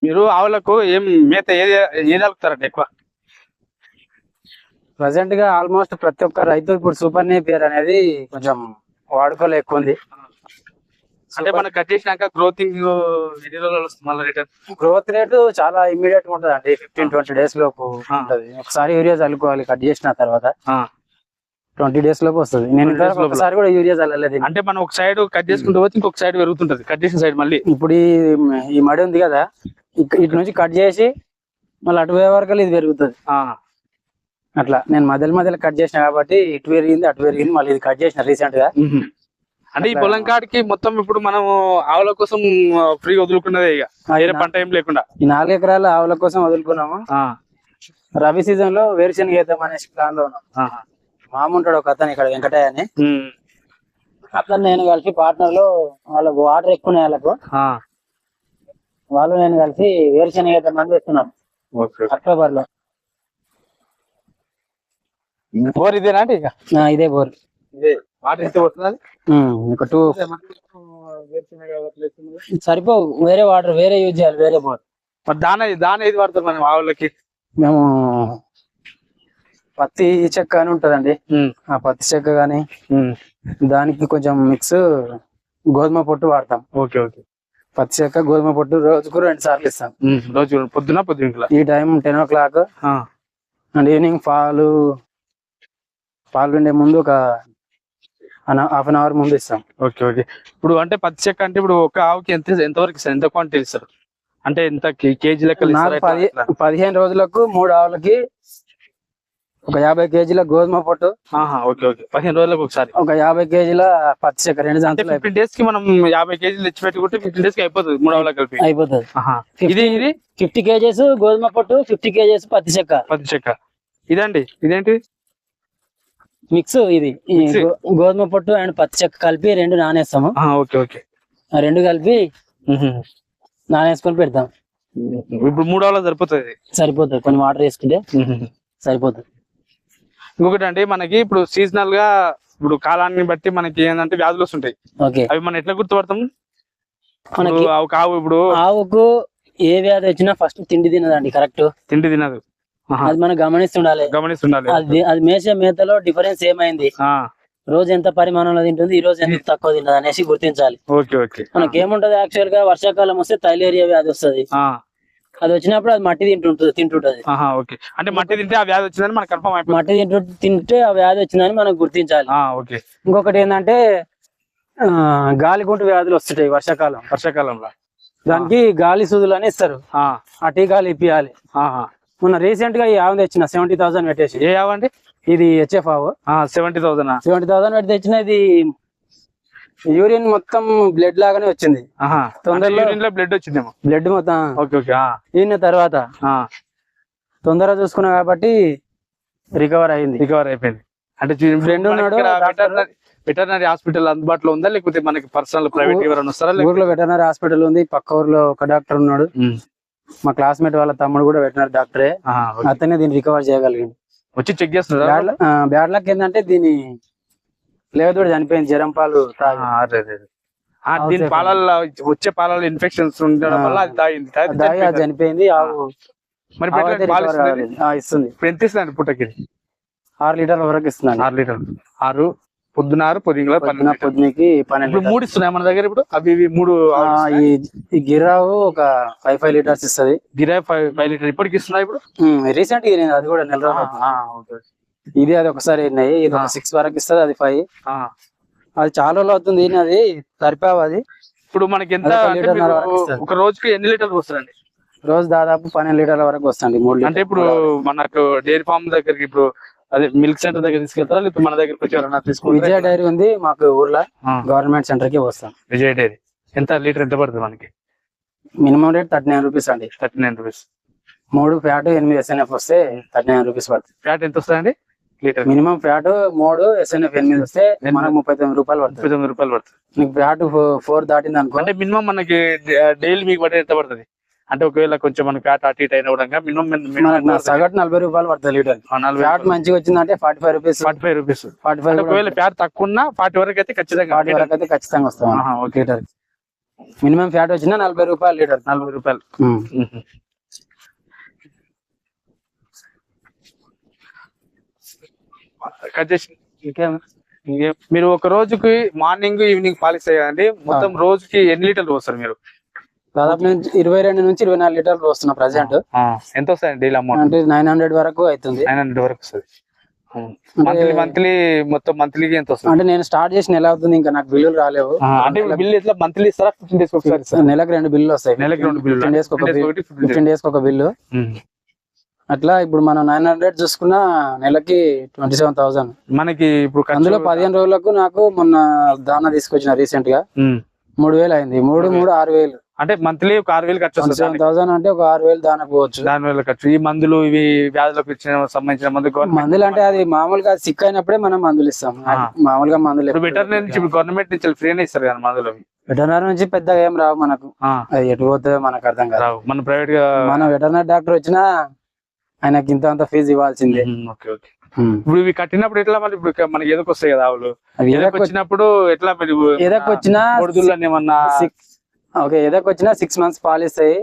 మీరు ఆవులకు ఏం మేత ఏది ఏది అలుకుతారండి ఎక్కువ? ప్రజెంట్ గా ఆల్మోస్ట్ ప్రతి ఒక్క రైతు ఇప్పుడు సూపర్ నేపియర్ అనేది కొంచెం వాడుకలో ఎక్కువ ఉంది. అంటే మనం కట్ చేసినాక గ్రోతింగ్ ఎన్ని రోజులు వస్తుంది మళ్ళీ రిటర్న్? గ్రోత్ రేట్ చాలా ఇమ్మీడియట్ గా ఉంటుంది అండి. 15-20 days లోపు ఉంటది. ఒకసారి యూరియా చల్లుకోవాలి కట్ చేసిన తర్వాత. 20 days లోపు వస్తుంది. నేను ఒకసారి కూడా యూరియా చల్లలేదు. అంటే మనం ఒక సైడ్ కట్ చేసుకుంటూ పోతే ఇంకొక సైడ్ పెరుగుతుంటది, కట్ చేసిన సైడ్ మళ్ళీ. ఇప్పుడు ఈ మడి ఉంది కదా, ఇటు నుంచి కట్ చేసి మళ్ళీ అటు పోయే వరకు ఇది పెరుగుతుంది. అట్లా నేను మధ్యలో కట్ చేసిన కాబట్టి ఇటు పెరిగింది అటు పెరిగింది, మళ్ళీ ఇది కట్ చేసిన రీసెంట్ గా. అంటే ఈ పొలం కాడికి మొత్తం ఇప్పుడు మనం ఆవుల కోసం ఫ్రీ వదులుకున్నదే, ఇక వేరే పంట ఏం లేకుండా. ఈ 4 ఎకరాల ఆవుల కోసం వదులుకున్నాము. రబీ సీజన్ లో వేరుశనగ వేద్దాం అనేసి ప్లాన్ లో ఉన్నాం. మామ ఉంటాడు ఒక అతను ఇక్కడ, వెంకటయ్య అని. అతను నేను కలిసి పార్ట్నర్ లో, వాళ్ళకు వాటర్ ఎక్కువ వాళ్ళకు, వాళ్ళు నేను కలిసి వేరుశనగ వేద్దాం అని వేస్తున్నాం అక్టోబర్ లో. బోర్ ఇదేనా అంటే? ఇక ఇదే బోర్. వాటర్ ఎంత పోతుంది? ఒక 2 సరిపోవు, వేరే వాటర్ వేరే యూజ్ చేయాలి, వేరే బోర్. మరి దాని ఏది వాడతారు మనం ఆవులకి? మేము పత్తి చెక్క అని ఉంటదండి, ఆ పత్తి చెక్క గాని దానికి కొంచెం మిక్స్ గోధుమ పొట్టు వాడతాం. Okay okay. పత్తి చెక్క గోధుమ పొట్టు రోజుకు 2 సార్లు ఇస్తాం. రోజు పొద్దున ఈ టైం 10 o'clock అండ్ ఈవినింగ్ పాలు పిండే ముందు ఒక హాఫ్ అన్ అవర్ ముందు ఇస్తాం. Okay okay. ఇప్పుడు అంటే పత్తి చెక్క అంటే ఇప్పుడు ఒక ఆవుకి ఎంతవరకు ఇస్తారు, ఎంత క్వాంటిటీ ఇస్తారు అంటే ఎంత కేజీ లెక్కలు? 15 రోజులకు 3 ఆవులకి ఒక 50 kgల గోధుమ పొట్టు. Okay okay. 15 రోజులకు ఒకసారి ఒక 50 kgల పత్తి చెక్క. 2 దాంట్లో 15 days కి మనం 50 kg తెచ్చి పెట్టుకుంటే 15 days కి అయిపోతుంది, 3 ఆవులకు కలిపి అయిపోతుంది. ఇది 50 kgs గోధుమ పొట్టు, 50 kgs పత్తి చెక్క. ఇదండి ఇదేంటి మిక్స్? ఇది గోధుమ పొట్టు అండ్ పత్తి చెక్క కలిపి 2 నానేస్తాము. Okay okay. 2 కలిపి నానేసుకొని పెడతాం. ఇప్పుడు 3 ఆవులకు సరిపోతుంది. కొన్ని వాటర్ వేసుకుంటే సరిపోతుంది. ఇంకొకటి అంటే మనకి ఇప్పుడు సీజనల్ గా ఇప్పుడు కాలాన్ని బట్టి మనకి ఏంటంటే వ్యాధులు వస్తుంటాయి. అవి మనం ఎట్లా గుర్తుపడతాం? మనకి ఆవు ఇప్పుడు ఆవుకు ఏ వ్యాధి వచ్చినా ఫస్ట్ తిండి తినదండి. కరెక్ట్, తిండి తినదు. అది మనం గమనిస్తుండాలి. అది మేసే మేతలో డిఫరెన్స్ ఏమైంది, రోజు ఎంత పరిమాణంలో తింటుంది, ఈ రోజు ఎంత తక్కువ తిన్నది అనేసి గుర్తించాలి. మనకి ఏముంటది, యాక్చువల్ గా వర్షాకాలం వస్తే థైలేరియా వ్యాధి వస్తుంది. అది వచ్చినప్పుడు అది మట్టి తింటుంటది. అంటే మట్టి తింటే ఆ వ్యాధి వచ్చిందని మనకు కన్ఫర్మ్ అయిపోతుంది. మట్టి తింటే ఆ వ్యాధి వచ్చిందని మనం గుర్తించాలి. ఇంకొకటి ఏంటంటే గాలిగుంటు వ్యాధులు వస్తుంటాయి వర్షాకాలంలో. దానికి గాలి సూదులు అని ఇస్తారు, ఆ టీకాలు ఇప్పియాలి. మొన్న రీసెంట్ గా ఈ ఆవు తెచ్చిన 70,000 పెట్టేసి. ఏ ఆవు అండి? ఇది HF ఆవు. 70,000 పెట్టి తెచ్చిన. ఇది యూరిన్ మొత్తం బ్లడ్ లాగానే వచ్చింది. తొందరలో బ్లడ్ వచ్చిందేమో, బ్లడ్ మొత్తం ఈయన తర్వాత తొందరగా చూసుకున్నా కాబట్టి రికవర్ అయిపోయింది. అంటే ఫ్రెండ్ ఉన్నాడు. వెటర్నరీ హాస్పిటల్ అందుబాటులో ఉందా, లేకపోతే మనకి పర్సనల్ ప్రైవేట్ ఎవరైనా వస్తారా? ఊర్లో వెటర్నరీ హాస్పిటల్ ఉంది, పక్క ఊర్లో ఒక డాక్టర్ ఉన్నాడు. మా క్లాస్మేట్ వాళ్ళ తమ్ముడు కూడా వెటర్నరీ డాక్టరే. అతనే దీన్ని రికవర్ చేయగలిగింది. వచ్చి చెక్ చేస్తున్నారు. బ్యాడ్ లక్ ఏంటంటే దీని లేవదోడు చనిపోయింది, జ్వరం పాలు దీని పాలల్లో వచ్చే పాలలో ఇన్ఫెక్షన్స్ ఉండడం వల్ల అది తాగింది, చనిపోయింది. ఆవు మరి ఇస్తుంది. ఎంత ఇస్తుంది పుట్టకి? 6 లీటర్ల వరకు ఇస్తున్నాను. 6 లీటర్లు. 6 పొద్దున 6 పొద్దునకి 12. 3 ఇస్తున్నాయి మన దగ్గర ఇప్పుడు. అవి 3. ఈ గిరావు ఒక 5 లీటర్స్ ఇస్తుంది. గిరావు 5 లీటర్ ఇప్పటికి ఇస్తున్నాయి ఇప్పుడు. రీసెంట్ గా అది కూడా నెల రోజులు. ఇది అది ఒకసారి అయినాయి. ఇది 6 వరకు ఇస్తుంది, అది 5. అది చాలా రోజులు అవుతుంది. అది సరిపోవు. అది ఇప్పుడు మనకి ఎంత ఒక రోజుకి ఎన్ని లీటర్లు వస్తుందండి? రోజు దాదాపు 12 లీటర్ల వరకు వస్తుంది. 3 అంటే ఇప్పుడు మనకు డైరీ ఫార్మ్ దగ్గరికి, ఇప్పుడు అదే మిల్క్ సెంటర్ దగ్గర తీసుకెళ్తారా, లేకపోతే మన దగ్గరకు వచ్చి తీసుకుంటారా? విజయ డైరీ ఉంది మాకు ఊర్లో, గవర్నమెంట్ సెంటర్ కి వస్తాం. విజయ డైరీ ఎంత లీటర్ ఎంత పడుతుంది మనకి? మినిమం రేట్ 39 రూపీస్ అండి. 39 రూపీస్. 3 ఫ్యాట్ 8 SNF వస్తే 39 రూపీస్ పడుతుంది. ఫ్యాట్ ఎంత వస్తుందండి లీటర్? మినిమం ఫ్యాట్ 3 SNF 8 వస్తే మనకు 39 రూపాయలు పడుతుంది. 39 రూపాయలు పడుతుంది. నీకు ఫ్యాట్ 4 దాటింది అనుకో, అంటే మినిమం మనకి డైలీ మీకు పడే ఎంత పడుతుంది? అంటే ఒకవేళ కొంచెం మన ఫ్యాట్ అటు ఇటు అయినా కూడా మినిమం మనకు సగటు 40 రూపాయలు పడుతుంది లీటర్. ఫ్యాట్ మంచిగా వచ్చిందంటే 45 రూపీస్. 45 రూపీస్. 45. ఒకవేళ ఫ్యాట్ తక్కువ ఉన్నా 40 వరకు అయితే ఖచ్చితంగా 40 వరకు అయితే ఖచ్చితంగా వస్తాం లీటర్. మినిమం ఫ్యాట్ వచ్చినా 40 రూపాయలు లీటర్. 40 రూపాయలు. ఇంకేం మీరు ఒక రోజుకి మార్నింగ్ ఈవినింగ్ పాలిస్తాయి కదండి, మొత్తం రోజుకి ఎన్ని లీటర్లు పోస్తారు మీరు? దాదాపు నేను 22 నుంచి 24 లీటర్లు వస్తున్నా ప్రజెంట్. ఎంత వస్తాయండి డైలీ అమౌంట్? అంటే 900 వరకు అవుతుంది. 900 వరకు వస్తుంది. మంత్లీ మొత్తం మంత్లీకి ఎంత వస్తుంది? అంటే నేను స్టార్ట్ చేసిన ఎలా అవుతుంది, ఇంకా నాకు బిల్లులు రాలేవు. అంటే బిల్లు ఎట్లా మంత్లీ ఇస్తారా 15 డేస్ ఒకసారి? నెలకు 2 బిల్లు వస్తాయి. నెలకు 2 బిల్లు. 15 డేస్ ఒక బిల్లు. అట్లా ఇప్పుడు మనం 900 చూసుకున్నా నెలకి 27,000 మనకి. ఇప్పుడు అందులో 15 రోజులకు నాకు మొన్న దానా తీసుకొచ్చిన రీసెంట్ గా 3,000 అయింది. 6,000. అంటే మంత్లీ ఒక 6,000 ఖర్చు వస్తుంది. 7,000 అంటే ఒక 6,000 దానా పోవచ్చు. దానివల్ల ఖర్చు. ఈ మందులు ఇవి వ్యాధులకు సంబంధించిన మందులు అంటే అది మామూలుగా సిక్ అయినప్పుడే మనం మందులు ఇస్తాం. మామూలుగా మందులు వెటర్నరీ నుంచి గవర్నమెంట్ నుంచి ఫ్రీనే ఇస్తారు కదా మందులు. వెటర్నరీ నుంచి పెద్దగా ఏం రావు మనకు. అది ఎటు పోతే మనకు అర్థం కాదు. మన ప్రైవేట్ గా మన వెటర్నరీ డాక్టర్ వచ్చినా ఆయనకి ఇంత అంత ఫీజు ఇవ్వాల్సిందే. ఇప్పుడు ఇవి కట్టినప్పుడు ఎట్లా మరి? ఇప్పుడు మనకి ఎదకు వస్తాయి కదా ఆవులు, వచ్చినప్పుడు ఎట్లా మరి? ఎదకొచ్చినా ఏమన్నా ఓకే, ఎదకొచ్చినా 6 months పాలిస్తాయి.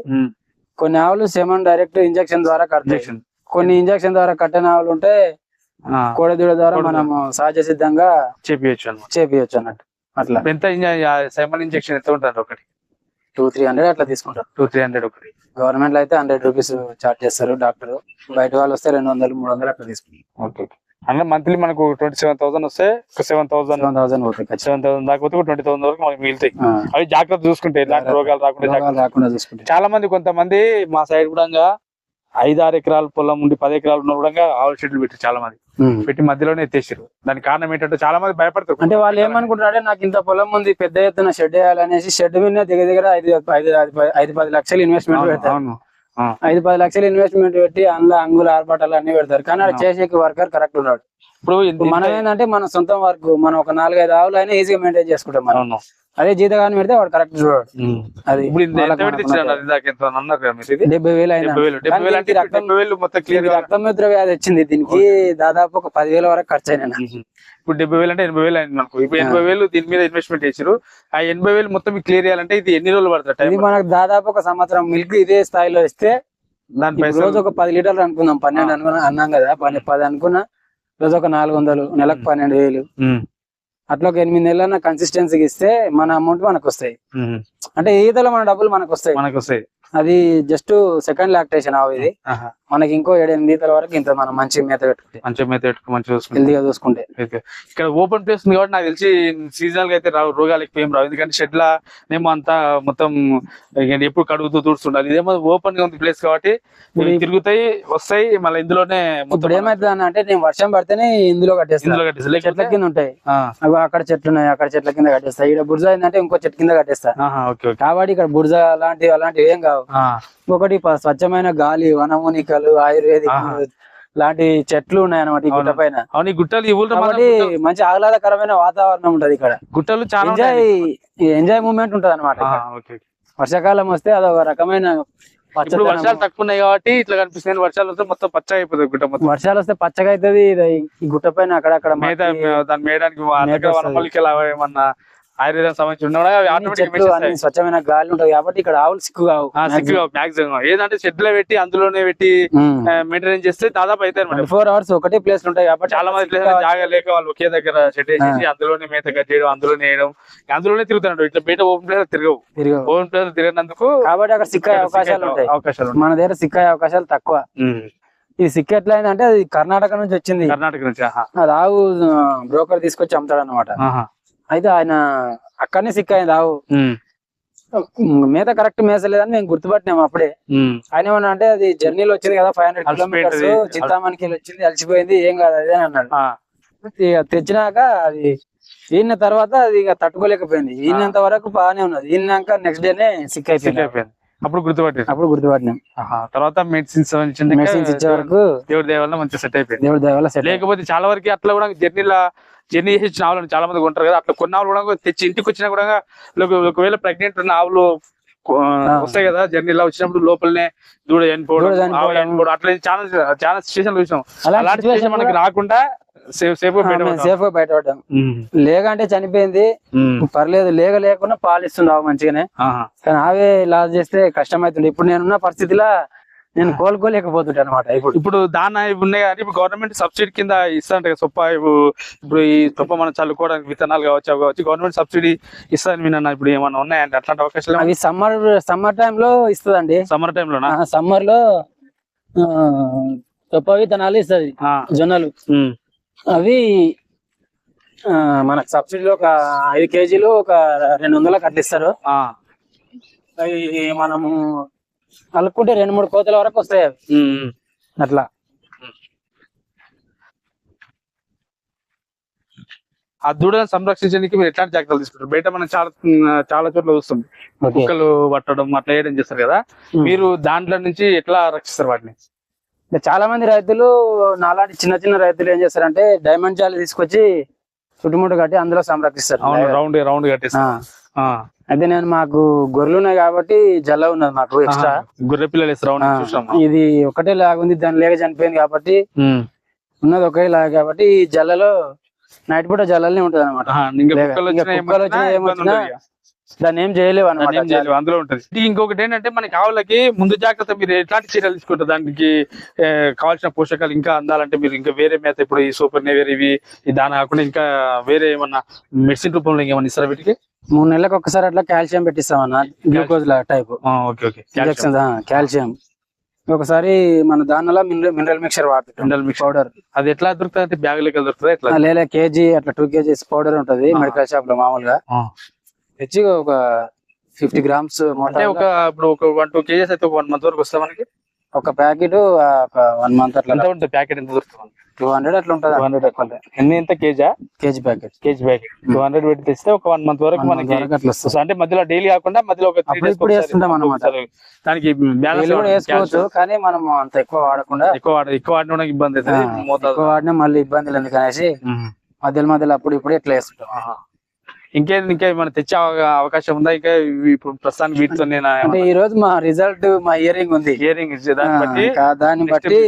కొన్ని ఆవులు సెమన్ డైరెక్ట్ ఇంజక్షన్ ద్వారా కడతాయి. కొన్ని ఇంజక్షన్ ద్వారా కట్టిన ఆవులు ఉంటే కోడదూడ ద్వారా మనం సహజ సిద్ధంగా చేపియచ్చు అన్నట్టు. అట్లా ఎంత సెమన్ ఇంజక్షన్ ఎంత ఉంటుంది? ఒకటి 200-300 అట్లా తీసుకుంటారు. 200-300 ఒకటి. గవర్నమెంట్ లో అయితే 100 రూపీస్ చార్జ్ చేస్తారు డాక్టర్. బయట వాళ్ళు వస్తే 200-300 అట్లా తీసుకుంటారు. అంటే మంత్లీ మనకు 27,000 వస్తే 7,000 పోతాయి. 7,000 దాకా పోతే 20,000 వరకు మనకి మిగులుతాయి. అవి జాగ్రత్త చూసుకుంటే ఎలాంటి రోగాలు రాకుండా చూసుకుంటే. చాలా మంది కొంతమంది మా సైడ్ కూడా 5-6 ఎకరాల పొలం ఉండి 10 ఎకరాలు ఉన్న కూడా ఆవుల షెడ్లు పెట్టి చాలా మంది పెట్టి మధ్యలోనే ఎత్తేసారు. దానికి కారణం ఏంటంటే చాలా మంది భయపడతారు. అంటే వాళ్ళు ఏమనుకుంటారంటే నాకు ఇంత పొలం ఉంది, పెద్ద ఎత్తున షెడ్ వేయాలనేసి షెడ్ మీద దగ్గర 5-10 లక్షలు ఇన్వెస్ట్మెంట్ పెడతారు. 5-10 లక్షలు ఇన్వెస్ట్మెంట్ పెట్టి అందులో అంగులు ఆర్పాటాలు అన్ని పెడతారు. కానీ అది చేసేకి వర్కర్ కరెక్ట్ ఉన్నాడు. ఇప్పుడు మనం ఏంటంటే మన సొంతం వర్క్ మనం ఒక 4-5 ఆవులు అయినా ఈజీగా మెయింటైన్ చేసుకుంటాం మనం. అదే జీతగాని పెడితే వాడు కరెక్ట్ చూడాడు. అది 70,000 రక్తమిత్ర వ్యాధి వచ్చింది. దీనికి దాదాపు ఒక 10,000 వరకు ఖర్చు అయినా. ఇప్పుడు 70,000 అంటే 80,000 అయింది మనకు. ఇప్పుడు 80,000 దీని మీద ఇన్వెస్ట్మెంట్ చేసారు. ఆ 80,000 మొత్తం క్లియర్ చేయాలంటే ఇది ఎన్ని రోజులు పడుతుంది? ఇది మనకు దాదాపు ఒక సంవత్సరం. మిల్క్ ఇదే స్థాయిలో ఇస్తే దాని రోజు ఒక 10 లీటర్లు అనుకుందాం. 12 అన్నాం కదా, 10 అనుకున్నా రోజు ఒక 400, నెలకు 12,000. అట్లా ఒక 8 నెలలన్నా కన్సిస్టెన్సీకి ఇస్తే మన అమౌంట్ మనకు వస్తాయి. అంటే ఈతలో మన డబ్బులు మనకు వస్తాయి. అది జస్ట్ సెకండ్ లాక్టేషన్ ఆవు ఇది. మనకి ఇంకో 7-8 ఈతల వరకు ఇంత మనం మంచి మేత పెట్టుకుంటే హెల్దీగా చూసుకుంటే. ఇక్కడ ఓపెన్ ప్లేస్ ఉంది కాబట్టి నాకు తెలిసి సీజనల్ గా అయితే రోగాలు ఎక్కువ ఏం రావు. ఎందుకంటే షెడ్ లా మేము అంతా మొత్తం ఎప్పుడు కడుగుతూ తూడుస్తుండాలి. ఇదేమో ఓపెన్ గా ఉంది ప్లేస్ కాబట్టి తిరుగుతాయి వస్తాయి. మళ్ళీ ఇందులోనే ఇప్పుడు ఏమైతుంది అంటే నేను వర్షం పడితేనే ఇందులో కట్టేస్తాను. చెట్ల కింద ఉంటాయి అక్కడ చెట్లు ఉన్నాయి, అక్కడ చెట్ల కింద కట్టేస్తా. ఇక్కడ బుర్జ అయిందంటే ఇంకో చెట్టు కింద కట్టేస్తా. కాబట్టి ఇక్కడ బుర్జ అలాంటివి ఏం కావు. ఒకటి స్వచ్ఛమైన గాలి, వనమూలికలు, ఆయుర్వేదిక్ లాంటి చెట్లు ఉన్నాయి అన్నమాట ఈ గుట్ట పైన. అవును, గుట్టలు మంచి ఆహ్లాదకరమైన వాతావరణం ఉంటది ఇక్కడ. గుట్టలు చాలా ఎంజాయ్ మూమెంట్ ఉంటది అనమాట. వర్షాకాలం వస్తే అదొక రకమైన వర్షాలు తక్కువ ఉన్నాయి కాబట్టి ఇట్లా కనిపిస్తుంది. వర్షాలు వస్తే మొత్తం పచ్చగా అయిపోతుంది గుట్ట మొత్తం. వర్షాలు వస్తే పచ్చగా అవుతుంది ఈ గుట్ట పైన. అక్కడక్కడ దాన్ని మేయడానికి ఏమన్నా ఆయుర్వేదం సంబంధించి స్వచ్ఛమైన గాలి ఉంటది కాబట్టి ఇక్కడ ఆవులు సిక్కు కావు. మాక్సిమం ఏదంటే షెడ్ లో పెట్టి అందులోనే పెట్టి మెయింటైన్ చేస్తే దాదాపు అయితే 24 hours ఒకటే ప్లేస్ ఉంటాయి కాబట్టి చాలా మంది ప్లేస్ జాగా లేక వాళ్ళు ఒకే దగ్గర షెడ్ వేసేసి అందులోనే మేత కట్టేయడం, అందులోనే వేయడం, అందులోనే తిరుగుతున్నాడు. ఇట్లా బయట ఓపెన్ ప్లేస్ తిరగవు. ఓపెన్ ప్లేస్ తిరిగినందుకు కాబట్టి అక్కడ సిక్కే అవకాశాలు మన దగ్గర సిక్కే అవకాశాలు తక్కువ. ఇది సిక్ ఎట్లా అయిందంటే అది కర్ణాటక నుంచి వచ్చింది. కర్ణాటక నుంచి అది ఆవు బ్రోకర్ తీసుకొచ్చి అమ్ముతాడు అనమాట. అయితే ఆయన అక్కడనే సిక్ అయింది ఆవు. మేత కరెక్ట్ మేసలేదని మేము గుర్తుపట్టినాము అప్పుడే. ఆయన ఏమన్నా అంటే అది జర్నీలో వచ్చింది కదా 500 కిలోమీటర్స్, చింతామణికి వచ్చింది, అలసిపోయింది, ఏం కాదు అదే అన్నాడు. తెచ్చినాక అది ఈయన తర్వాత అది ఇక తట్టుకోలేకపోయింది. ఈయనంత వరకు బాగానే ఉన్నది. ఈయనాక నెక్స్ట్ డేనే సిక్ అయిపోయింది. అప్పుడు గుర్తుపట్టినాం. తర్వాత మెడిసిన్స్ ఇచ్చే వరకు దేవుడి దేవాల మంచిగా సెట్ అయిపోయింది. దేవుడి దేవాల సెట్. లేకపోతే చాలా వరకు అట్లా కూడా జర్నీ చేసి వచ్చిన ఆవులను చాలా మంది కొంటారు కదా. అట్లా కొన్ని ఆవులు కూడా తెచ్చి ఇంటికి వచ్చినా కూడా ఒకవేళ ప్రెగ్నెంట్ ఉన్న ఆవులు వస్తాయి కదా జర్నీలో వచ్చినప్పుడు లోపలనే దూడ చనిపోవడం దూడ చనిపోవడం. ఆవు చనిపోవడం అట్లా చాలా చాలా సిచ్యువేషన్ చూసాం. అలాంటి అలాంటి situation సిచ్యువేషన్ మనకి రాకుండా సేఫ్ గా సేఫ్ గా బయటపడ్డాం. లేక అంటే చనిపోయింది, పర్లేదు. లేకుండా పాలిస్తుంది ఆవు మంచిగానే. కానీ ఆవే లాస్ చేస్తే కష్టం అవుతుంది. ఇప్పుడు నేనున్న పరిస్థితిలో నేను కోలుకోలేకపోతుంటా అనమాట. ఇప్పుడు దానా ఇవి ఉన్నాయి కానీ ఇప్పుడు గవర్నమెంట్ సబ్సిడీ కింద ఇస్తాంట సొప్ప ఇప్పుడు ఈ సొప్ప మనం చల్లుకోవడానికి విత్తనాలు కావచ్చు అవి కావచ్చు గవర్నమెంట్ సబ్సిడీ ఇస్తాను విన్నా. ఇప్పుడు ఏమన్నా ఉన్నాయండి అట్లాంటి అవకాశాలు? అవి సమ్మర్ టైంలో ఇస్తుందండి. సమ్మర్ టైంలోనా? సమ్మర్ లో సొప్ప విత్తనాలు ఇస్తుంది, జొన్నలు. అవి మనకు సబ్సిడీలో ఒక 5 కేజీలు ఒక 200 అట్లా ఇస్తారు. అవి మనము కలుపుకుంటే 2-3 కోతల వరకు వస్తాయి అవి. అట్లా ఆ దూడలను సంరక్షించడానికి మీరు ఎట్లాంటి జాగ్రత్తలు తీసుకుంటారు? బయట మనం చాలా చోట్ల చూస్తాం కుక్కలు పట్టడం అట్లా వేయడం చేస్తారు కదా, మీరు దాంట్లో నుంచి ఎట్లా రక్షిస్తారు వాటిని? చాలా మంది రైతులు నాలాంటి చిన్న రైతులు ఏం చేస్తారంటే డైమండ్ జాలి తీసుకొచ్చి చుట్టుముట్టు కట్టి అందులో సంరక్షిస్తారు. రౌండ్ కట్టేస్తారు. అయితే నేను మాకు గొర్రెలు ఉన్నాయి కాబట్టి జల్ల ఉన్నది మాకు ఎక్స్ట్రా. గొర్రె పిల్లలు ఇది ఒకటే లాగుంది, దాని లేక చనిపోయింది కాబట్టి ఉన్నది ఒకే లాగా కాబట్టి ఈ జల్లలో నైట్ పూట జల్లనే ఉంటది అనమాట. దాన్ని ఏం చేయలేవు అన్నమాట, అందులో ఉంటది. ఇంకొకటి ఏంటంటే మనకి ఆవులకి ముందు జాగ్రత్త మీరు ఎట్లాంటి చర్యలు తీసుకుంటారు? దానికి కావాల్సిన పోషకాలు ఇంకా అందాలంటే మీరు ఇంకా వేరే మేత, ఇప్పుడు ఈ సూపర్ వేరే ఇవి ఈ దాని కాకుండా ఇంకా వేరే ఏమన్నా మెడిసిన్ రూపంలో ఇంకేమన్నా ఇస్తారా వీటికి? 3 నెలలకు ఒకసారి అట్లా కాల్షియం పెట్టిస్తామన్న, గ్లూకోజ్ లా టైప్ ఇంజెక్షన్. కాల్షియం ఒకసారి మన దానిలో మినరల్ మిక్చర్ వాడుతుంది, మినరల్ మిక్చర్ పౌడర్. అది ఎట్లా దొరుకుతుంది అంటే బ్యాగ్ లెక్క దొరుకుతుంది ఎట్లా? లేదా కేజీ అట్లా 2 kgs పౌడర్ ఉంటది మెడికల్ షాప్ లో మామూలుగా. తెచ్చి ఒక 50 grams అంటే ఇప్పుడు ఒక 1-2 kgs అయితే 1 month వరకు వస్తుంది మనకి. ఒక ప్యాకెట్ ఒక 1 month అట్లా ఉంటుంది. ప్యాకెట్ ఎంత దొరుకుతుంది? 200 అట్లా ఉంటుంది. 200 అట్లా. ఎంత కేజీ ప్యాకెట్? కేజీ ప్యాకెట్ 200 పెట్టి తెస్తే ఒక 1 month వరకు మనకి అట్లా వస్తుంది. అంటే మధ్యలో డైలీ కాకుండా మధ్యలో ఒక 3 days వేస్తుంటాం అన్నమాట. దానికి బ్యాలెన్స్ వేసుకోవచ్చు కానీ మనం అంత ఎక్కువ వాడకుండా, ఎక్కువ వాడిన ఇబ్బంది అవుతుంది. ఎక్కువ వాడినా మళ్ళీ ఇబ్బందులు ఎందుకనేసి మధ్యలో అప్పుడు ఇప్పుడు ఎట్లా వేస్తుంటాం. ఇంకేమైనా తెచ్చే అవకాశం ఉందా? ఇంకా ఇప్పుడు ప్రస్తుతానికి వీటితో అంటే ఈ రోజు మా రిజల్ట్ మా ఇయరింగ్ ఉంది. దాన్ని బట్టి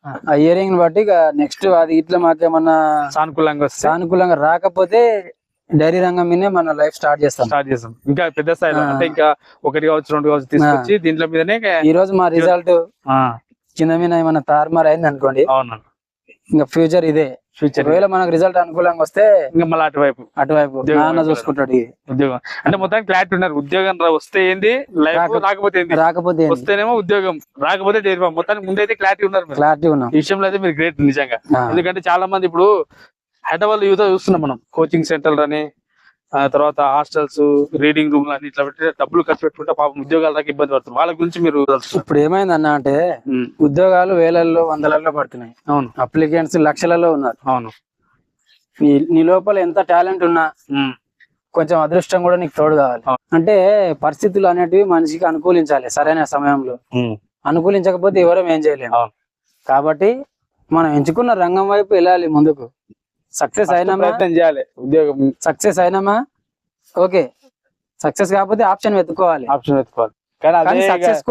ఆ ఇయరింగ్ బట్టి నెక్స్ట్ అది ఇట్లా మాకేమన్నా సానుకూలంగా రాకపోతే డైరీ రంగం మీదే మన లైఫ్ స్టార్ట్ చేస్తాం. ఇంకా పెద్ద స్థాయిలో అంటే ఇంకా 1 కావచ్చు 2 కావచ్చు తీసుకొచ్చి దీంట్లో మీదనే. ఈ రోజు మా రిజల్ట్ కింద మీద ఏమన్నా తారుమారు అయింది అనుకోండి, ఇంకా ఫ్యూచర్ ఇదే. ఒకవేళ మనకు రిజల్ట్ అనుకూలంగా వస్తే ఇంకా మళ్ళీ అటువైపు నాన్న చూసుకుంటాడు ఉద్యోగం. అంటే మొత్తం క్లారిటీ ఉన్నారు. ఉద్యోగం వస్తే ఏంది, రాకపోతే వస్తేనేమో ఉద్యోగం, రాకపోతే డైరీ ఫార్మ్. మొత్తానికి ముందైతే క్లారిటీ ఉన్నాం. ఈ విషయంలో అయితే మీరు గ్రేట్ నిజంగా. ఎందుకంటే చాలా మంది ఇప్పుడు హైదరాబాద్ యువత చూస్తున్నాం మనం, కోచింగ్ సెంటర్లు అని, తర్వాత హాస్టల్స్, రీడింగ్ రూమ్ అని ఇట్లా పెట్టి డబ్బులు ఖర్చు పెట్టుకుంటే పాపం ఉద్యోగాల దాకా ఇబ్బంది పడుతుంది. వాళ్ళ గురించి మీరు ఇప్పుడు ఏమైందన్నా అంటే ఉద్యోగాలు వేలల్లో 100లలో పడుతున్నాయి. అవును, అప్లికెంట్స్ లక్షలలో ఉన్నారు. అవును, నీ లోపల ఎంత టాలెంట్ ఉన్నా కొంచెం అదృష్టం కూడా నీకు తోడు కావాలి. అంటే పరిస్థితులు అనేటివి మనిషికి అనుకూలించాలి సరైన సమయంలో. అనుకూలించకపోతే ఎవరం ఏం చేయలేము. కాబట్టి మనం ఎంచుకున్న రంగం వైపు వెళ్ళాలి ముందుకు. సక్సెస్ అయినామా చేయాలి, ఉద్యోగం సక్సెస్ అయినామా ఓకే. సక్సెస్ కాకపోతే ఆప్షన్ వెతుక్కోవాలి. కానీ సక్సెస్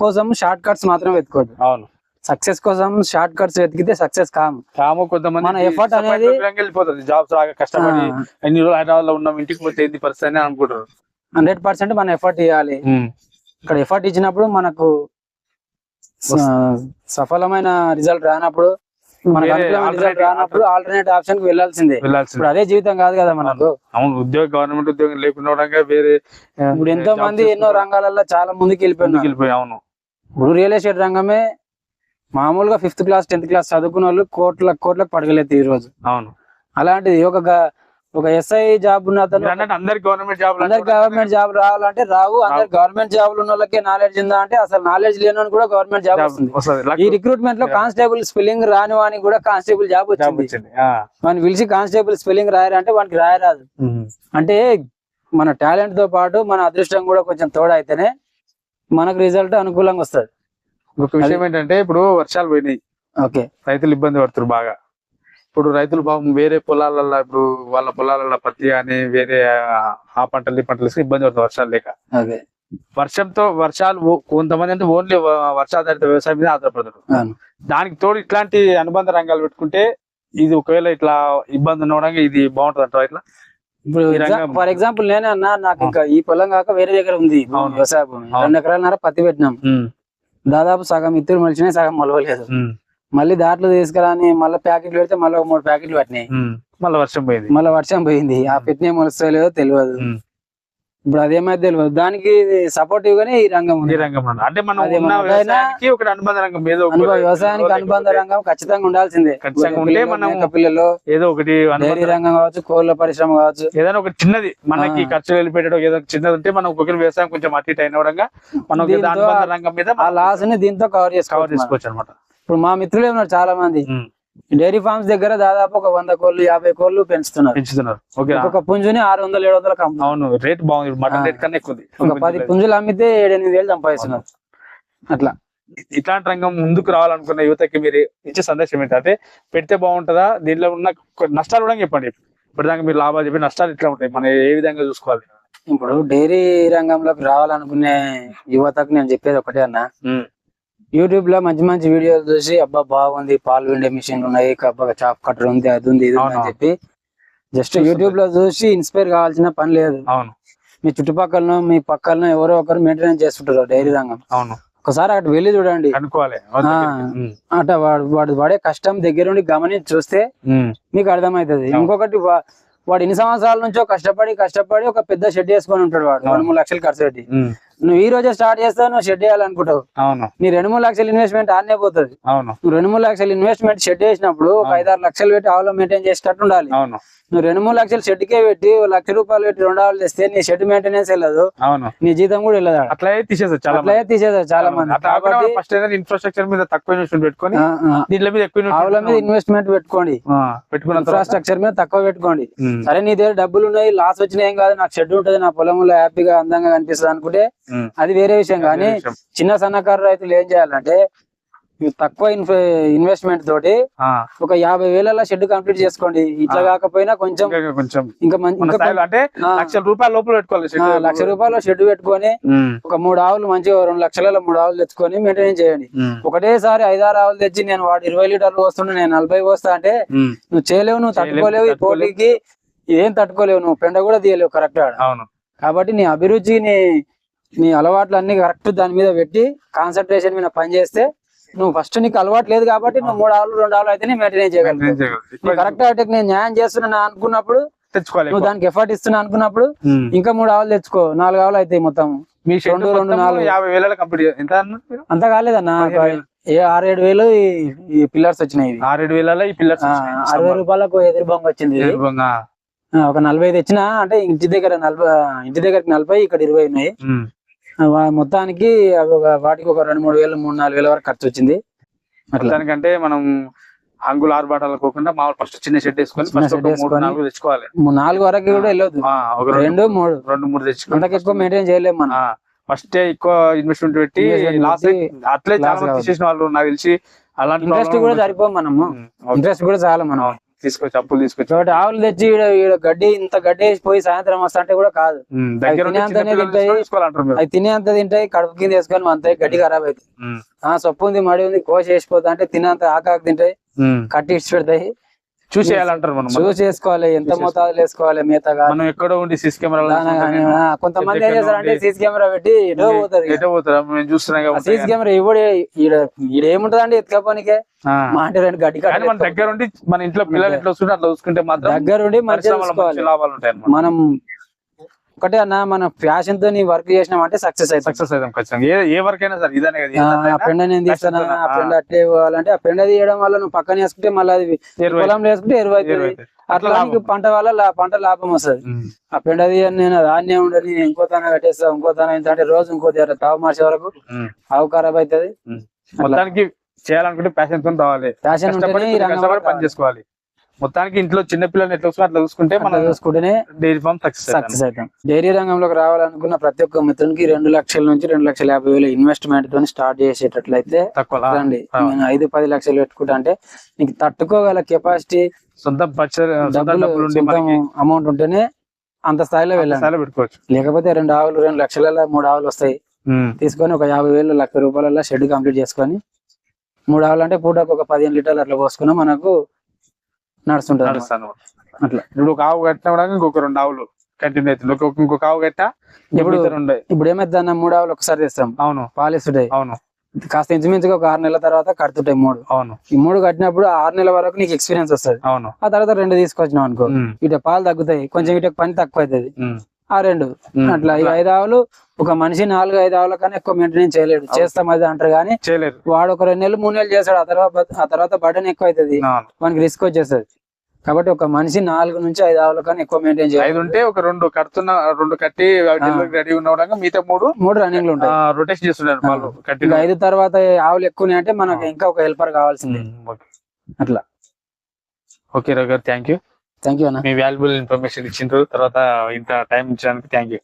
కోసం షార్ట్ కట్స్ మాత్రం వెతుకోవద్దు. అవును, సక్సెస్ కోసం షార్ట్ కట్స్ వెతికితే సక్సెస్ కాము. కొంతమంది మన ఎఫర్ట్ అనేది వెళ్ళిపోతుంది. జాబ్స్ రాక కష్టపడి ఎన్ని రోజులు హైదరాబాద్ లో ఉన్నాం, ఇంటికి పోతే ఏంది పరిస్థితి అని అనుకుంటారు. 100% మన ఎఫర్ట్ ఇవ్వాలి. ఇక్కడ ఎఫర్ట్ ఇచ్చినప్పుడు మనకు సఫలమైన రిజల్ట్ రానప్పుడు, మనకు రిజల్ట్ రానప్పుడు ఆల్టర్నేట్ ఆప్షన్ కి వెళ్ళాల్సిందే. ఇప్పుడు అదే జీవితం కాదు కదా మనకు. అవును, ఉద్యోగం గవర్నమెంట్ ఉద్యోగం లేకుండా వేరే ఇప్పుడు ఎంతో మంది ఎన్నో రంగాలలో చాలా ముందుకు వెళ్ళిపోయి. అవును, ఇప్పుడు రియల్ ఎస్టేట్ రంగమే మామూలుగా 5th క్లాస్ 10th క్లాస్ చదువుకున్న వాళ్ళు కోట్లకు పడగలేదు ఈ రోజు. అవును, అలాంటిది ఒక ఎస్ఐ జాబ్ ఉన్న అతను అందరికి గవర్నమెంట్ జాబ్ రావాలంటే రావు. అందరు గవర్నమెంట్ జాబ్లు ఉన్న వాళ్ళకే నాలెడ్జ్ ఉందా అంటే అసలు నాలెడ్జ్ లేని కూడా గవర్నమెంట్ జాబ్ వస్తుంది. ఈ రిక్రూట్మెంట్ లో కానిస్టేబుల్ స్పెల్లింగ్ రాని వానికి కూడా కానిస్టేబుల్ జాబ్ వచ్చింది. వాడిని పిలిచి కానిస్టేబుల్ స్పెల్లింగ్ రాయరంటే వానికి రాయరాదు. అంటే మన టాలెంట్ తో పాటు మన అదృష్టం కూడా కొంచెం తోడైతేనే మనకు రిజల్ట్ అనుకూలంగా వస్తుంది. ఒక విషయం ఏంటంటే ఇప్పుడు వర్షాలు పోయినాయి, ఓకే, రైతులు ఇబ్బంది పడుతున్నారు బాగా. ఇప్పుడు రైతులు పాపం వేరే పొలాలలో, ఇప్పుడు వాళ్ళ పొలాలలో పత్తి కానీ వేరే ఆ పంటలు ఈ పంటలు ఇబ్బంది పడుతుంది వర్షాలు లేక. వర్షంతో వర్షాలు కొంతమంది అంటే ఓన్లీ వర్షాధారిత వ్యవసాయం మీద ఆధారపడతారు. అవును. దానికి తోడు ఇట్లాంటి అనుబంధ రంగాలు పెట్టుకుంటే ఇది ఒకవేళ ఇట్లా ఇబ్బంది ఉండడం ఇది బాగుంటది అంటారా ఇట్లా? ఇప్పుడు ఫర్ ఎగ్జాంపుల్ నేనే అన్నా, నాకు ఇంకా ఈ పొలం కాక వేరే దగ్గర ఉంది వ్యవసాయ భూమి, 2 ఎకరాలన్నర పత్తి పెట్టినాం. దాదాపు సగం ఇత్తులు మలిచినాయి, సగం మొలవలేదు. మళ్ళీ దాంట్లో తీసుకురాని మళ్ళీ ప్యాకెట్లు పెడితే మళ్ళీ 3 ప్యాకెట్లు పట్టినాయి. మళ్ళీ వర్షం పోయింది. ఆ పెట్టిన మొలుస్తలేదో తెలియదు. ఇప్పుడు అదేమైతే తెలియదు. దానికి సపోర్టివ్ గానే ఈ రంగం ఉంది. అంటే మనం ఉన్న వ్యవసాయానికి ఒక అనుబంధ రంగం ఏదో వ్యవసాయానికి అనుబంధ రంగం ఖచ్చితంగా ఉండాల్సిందే. ఉంటే మనం పిల్లలు ఏదో ఒకటి డైరీ రంగం కావచ్చు, కోళ్ళ పరిశ్రమ కావచ్చు, ఏదైనా ఒక చిన్నది మనకి ఖర్చు వెళ్ళిపెట్టడం ఏదో చిన్నది ఉంటే మనం ఒకరి వ్యవసాయం కొంచెం అటు ఇటు అయిన విధంగా మనం అనుబంధ రంగం మీద ఆ లాస్ ని దీంతో కవర్ చేసుకోవచ్చు అనమాట. ఇప్పుడు మా మిత్రులే ఉన్నారు చాలా మంది, డైరీ ఫార్మ్స్ దగ్గర దాదాపు ఒక 100 కోళ్ళు 50 కోళ్ళు పెంచుతున్నారు. ఒక పుంజుని 600-700 అవును, రేట్ బాగుంది. మటన్ రేట్ కన్నా ఎక్కువ. ఒక 10 పుంజులు అమ్మితే 7-8 వేలు సంపాదిస్తున్నారు. అట్లా ఇట్లాంటి రంగం ముందుకు రావాలనుకున్న యువతకి మీరు ఇచ్చే సందేశం ఏంటంటే, పెడితే బాగుంటుందా, దీనిలో ఉన్న నష్టాలు కూడా చెప్పండి. ఇప్పటిదాకా మీరు లాభాలు చెప్పి నష్టాలు ఎట్లా ఉంటాయి, మనం ఏ విధంగా చూసుకోవాలి? ఇప్పుడు డైరీ రంగంలోకి రావాలనుకునే యువతకు నేను చెప్పేది ఒకటే అన్న, యూట్యూబ్ లో మంచి మంచి వీడియోలు చూసి అబ్బా బాగుంది, పాలు విండే మిషన్ ఉన్నాయి, చాప్ కట్టర్ ఉంది, అది ఉంది, ఇది ఉంది అని చెప్పి జస్ట్ యూట్యూబ్ లో చూసి ఇన్స్పైర్ కావాల్సిన పని లేదు. మీ చుట్టుపక్కల మీ పక్కన ఎవరో ఒకరు మెయింటెనెన్స్ చేస్తుంటారు డైరీ రంగం. ఒకసారి అటు వెళ్ళి చూడండి, అట వాడు పడే కష్టం దగ్గరుండి గమనించి చూస్తే మీకు అర్థమవుతుంది. ఇంకొకటి వాడు ఎన్ని సంవత్సరాల నుంచో కష్టపడి ఒక పెద్ద షెడ్ వేసుకొని ఉంటాడు. వాడు 2-3 లక్షలు ఖర్చు పెట్టి, నువ్వు ఈ రోజే స్టార్ట్ చేస్తావు, నువ్వు షెడ్ వేయాలనుకుంటావు, నీ 2-3 లక్షల ఇన్వెస్ట్మెంట్ ఆనే పోతుంది. నువ్వు 2-3 లక్షల ఇన్వెస్ట్మెంట్ షెడ్ వేసినప్పుడు ఒక 5-6 లక్షలు పెట్టి ఆవులో మెయింటైన్ చేసేటట్టు ఉండాలి. నువ్వు 2-3 లక్షలు షెడ్ కే పెట్టి ₹1,00,000 పెట్టి 2 ఆవులు తెస్తే నీ షెడ్ మెయింటెనెన్స్ వెళ్ళదు, నీ జీతం కూడా వెళ్ళదు. అట్లే తీసేస్తారు చాలా మంది. ఇన్ఫ్రాస్ట్రక్చర్ మీద తక్కువ ఇన్వెస్ట్మెంట్ పెట్టుకొని ఆవుల మీద ఇన్వెస్ట్మెంట్ పెట్టుకోండి, ఇన్ఫ్రాస్ట్రక్చర్ మీద తక్కువ పెట్టుకోండి. సరే నీ దగ్గర డబ్బులు ఉన్నాయి, లాస్ వచ్చినా ఏం కాదు, నాకు షెడ్ ఉంటుంది, నా పొలంలో హ్యాపీగా అందంగా కనిపిస్తుంది అనుకుంటే అది వేరే విషయం. కానీ చిన్న సన్నకారు రైతులు ఏం చేయాలంటే, తక్కువ ఇన్వెస్ట్మెంట్ తోటి ఒక 50,000 షెడ్ కంప్లీట్ చేసుకోండి. ఇట్లా కాకపోయినా కొంచెం ఇంకా అంటే ₹1,00,000 లోపల పెట్టుకోవాలి. ₹1,00,000 షెడ్ పెట్టుకొని ఒక 3 ఆవులు మంచిగా 2 లక్షలలో 3 ఆవులు తెచ్చుకొని మెయింటైన్ చేయండి. ఒకటేసారి 5-6 ఆవులు తెచ్చి నేను వాడు 20 లీటర్లు వస్తుండే నేను 40 వస్తా అంటే నువ్వు చేయలేవు, నువ్వు తట్టుకోలేవు. ఈ పోటీకి ఏం తట్టుకోలేవు, నువ్వు పెండ కూడా తీయలేవు కరెక్ట్. కాబట్టి నీ అభిరుచి నీ అలవాట్లు అన్ని కరెక్ట్ దాని మీద పెట్టి కాన్సన్ట్రేషన్ మీద పని చేస్తే, నువ్వు ఫస్ట్ నీకు అలవాటు లేదు కాబట్టి నువ్వు 3 ఆవులు 2 ఆవులు అయితే మెయింటైన్ చేయగలవు. కరెక్ట్ వాటికి నేను న్యాయం చేస్తున్నా అనుకున్నప్పుడు తెచ్చుకోవాలి, నువ్వు దానికి ఎఫర్ట్ ఇస్తున్నా అనుకున్నప్పుడు ఇంకా 3 ఆవులు తెచ్చుకో, 4 ఆవులు అయితే మొత్తం 2-4 అంత కాలేదన్న. 6-7 వేలు ఈ పిల్లర్స్ వచ్చినాయి. 6-7 ఈ పిల్లర్స్ ₹60 ఎదురు బొంగ వచ్చింది. ఒక 40 తెచ్చినా అంటే ఇంటి దగ్గరికి 40, ఇక్కడ 20 ఉన్నాయి. మొత్తానికి వాటికి ఒక 2-3 వేలు 3-4 వేల వరకు ఖర్చు వచ్చింది. దానికంటే మనం హంగులు ఆర్భాటాలు పోకుండా మామూలు ఫస్ట్ చిన్న షెడ్ వేసుకొని తెచ్చుకోవాలి. 4 వరకు కూడా వెళ్ళదు, 2-3 తెచ్చుకోవాలి. అంతకు ఎక్కువ మెయింటైన్ చేయలేము మనం. ఫస్ట్ ఎక్కువ ఇన్వెస్ట్మెంట్ పెట్టి అట్లే చాలా తీసేసిన వాళ్ళు నాకు తెలిసి. అలాంటి ఇంట్రెస్ట్ కూడా సరిపోం మనము, ఇంట్రెస్ట్ కూడా చాలా మనం అప్పులు తీసుకొచ్చి ఆవులు తెచ్చి గడ్డి ఇంత గడ్డి వేసిపోయి సాయంత్రం వస్తా అంటే కూడా కాదు. అవి తినేంత తింటాయి, కడుపు కింద వేసుకొని అంత గడ్డి ఖరాబ్ అవుతుంది. సొప్పు ఉంది, మడి ఉంది, కోసి వేసిపోతా అంటే తినేంత ఆకాకు తింటాయి, కట్టి ఇచ్చి పెడతాయి. చూసేయాలంటారు, మనం చూసి చేసుకోవాలి, ఎంత మోతాదులు వేసుకోవాలి మేతగా. మనం ఎక్కడో ఉండి సీసీ కెమెరా, కొంతమంది ఏం చేస్తారంటే సీసీ కెమెరా పెట్టి ఎటో పోతారు. సీసీ కెమెరా ఇవ్వడు, ఈడేముంటది అండి ఎత్తుకపోనికే మాట 2 గడ్డి మన దగ్గర ఉండి మన ఇంట్లో పిల్లలు ఎట్లా వస్తుంటే అట్లా చూసుకుంటే మాత్రం దగ్గర ఉండి మంచి లాభాలు ఉంటాయి. మనం ఒకటే అన్న, మనం ఫ్యాషన్ తో వర్క్ చేసినామంటే సక్సెస్ అవుతాం ఖచ్చితంగా. ఏ వర్క్ అయినా సరే ఇదనే కదా. ఆ పెండ నేను తీస్తాను, ఆ పెండ అట్టే ఇవ్వాలంటే ఆ పెండ తీయడం వల్ల నువ్వు పక్కన వేసుకుంటే మళ్ళీ అది పొలంలో వేసుకుంటే ఎరువు అవుతుంది. అట్లా పంట వల్ల పంట లాభం వస్తుంది. ఆ పెండ తీయని నేను దాన్నే ఉండని ఇంకో తన కట్టేస్తా, ఇంకో తన అంటే రోజు ఇంకో తావు మార్చే వరకు ఆవు ఖరాబ్ అవుతుంది. మొత్తానికి చేయాలనుకుంటే ప్యాషన్ తో రావాలి, ప్యాషన్ ఉంటేనే పని చేసుకోవాలి. మొత్తానికి ఇంట్లో చిన్న పిల్లలు ఎట్లా అట్లా చూసుకుంటే మనం చూసుకుంటేనే డైరీ ఫార్మ్ సక్సెస్ అవుతాం. డైరీ రంగంలోకి రావాలనుకున్న ప్రతి ఒక్క మిత్రునికి 2 లక్షల నుంచి 2,50,000 ఇన్వెస్ట్మెంట్ తో స్టార్ట్ చేసేటట్లయితే రండి. 5-10 లక్షలు పెట్టుకుంటా అంటే నీకు తట్టుకోగల కెపాసిటీ, సొంత అమౌంట్ ఉంటేనే అంత స్థాయిలో వెళ్ళాను. స్థాయిలో పెట్టుకోవచ్చు. లేకపోతే 2 ఆవులు 2 లక్షల 3 ఆవులు వస్తాయి తీసుకొని ఒక 50,000 1,00,000 షెడ్ కంప్లీట్ చేసుకొని 3 ఆవులు అంటే పూటకు ఒక 15 లీటర్లు అట్లా పోసుకున్నా మనకు నడుస్తుంటది అట్లా. ఇప్పుడు ఒక ఆవు కట్టినా కూడా ఇంకొక 2 ఆవులు కంటిన్యూ అవుతుంది. ఇంకొక ఆవు కట్ట ఇప్పుడు ఏమైతే అన్న 3 ఆవులు ఒకసారి తెస్తాం. అవును, పాలిస్తుంటాయి. అవును, కాస్త ఇంచుమించుగా ఒక 6 నెలల తర్వాత కడుతుంటాయి 3. అవును, ఈ 3 కట్టినప్పుడు 6 నెలల వరకు నీకు ఎక్స్పీరియన్స్ వస్తుంది. అవును. ఆ తర్వాత 2 తీసుకొచ్చినావు అనుకో, ఇటు పాలు తగ్గుతాయి, కొంచెం ఇటు పని తక్కువ అవుతుంది. ఆ 2 అట్లా ఈ 5 ఆవులు ఒక మనిషి 4-5 ఆవుల కన్నా ఎక్కువ మెయింటెనెన్స్ చేయలేడు. చేస్తాం అది అంటారు కానీ చేయలేరు. వాడు ఒక 2 నెలలు 3 నెలలు చేస్తాడు. ఆ తర్వాత బటన్ ఎక్కువ అవుతుంది, మనకి రిస్క్ వచ్చేస్తుంది. కాబట్టి ఒక మనిషి 4 నుంచి 5 ఆవుల కన్నా ఎక్కువ మెయింటైన్ చేయాలి. 5 ఉంటే ఒక 2 కడుతున్న 2 కట్టి రెడీ ఉన్న మిగతా 3 రన్నింగ్ లో ఉంటాయి. రొటేషన్ చేస్తున్నారు. 5 తర్వాత ఆవులు ఎక్కువ అంటే మనకి ఇంకా ఒక హెల్పర్ కావాల్సిందే అట్లా. ఓకే రవి గారు, థ్యాంక్ యూ అన్న. మీ వాల్యుబుల్ ఇన్ఫర్మేషన్ ఇచ్చిండ్రు, తర్వాత ఇంత టైం ఇచ్చడానికి థ్యాంక్ యూ.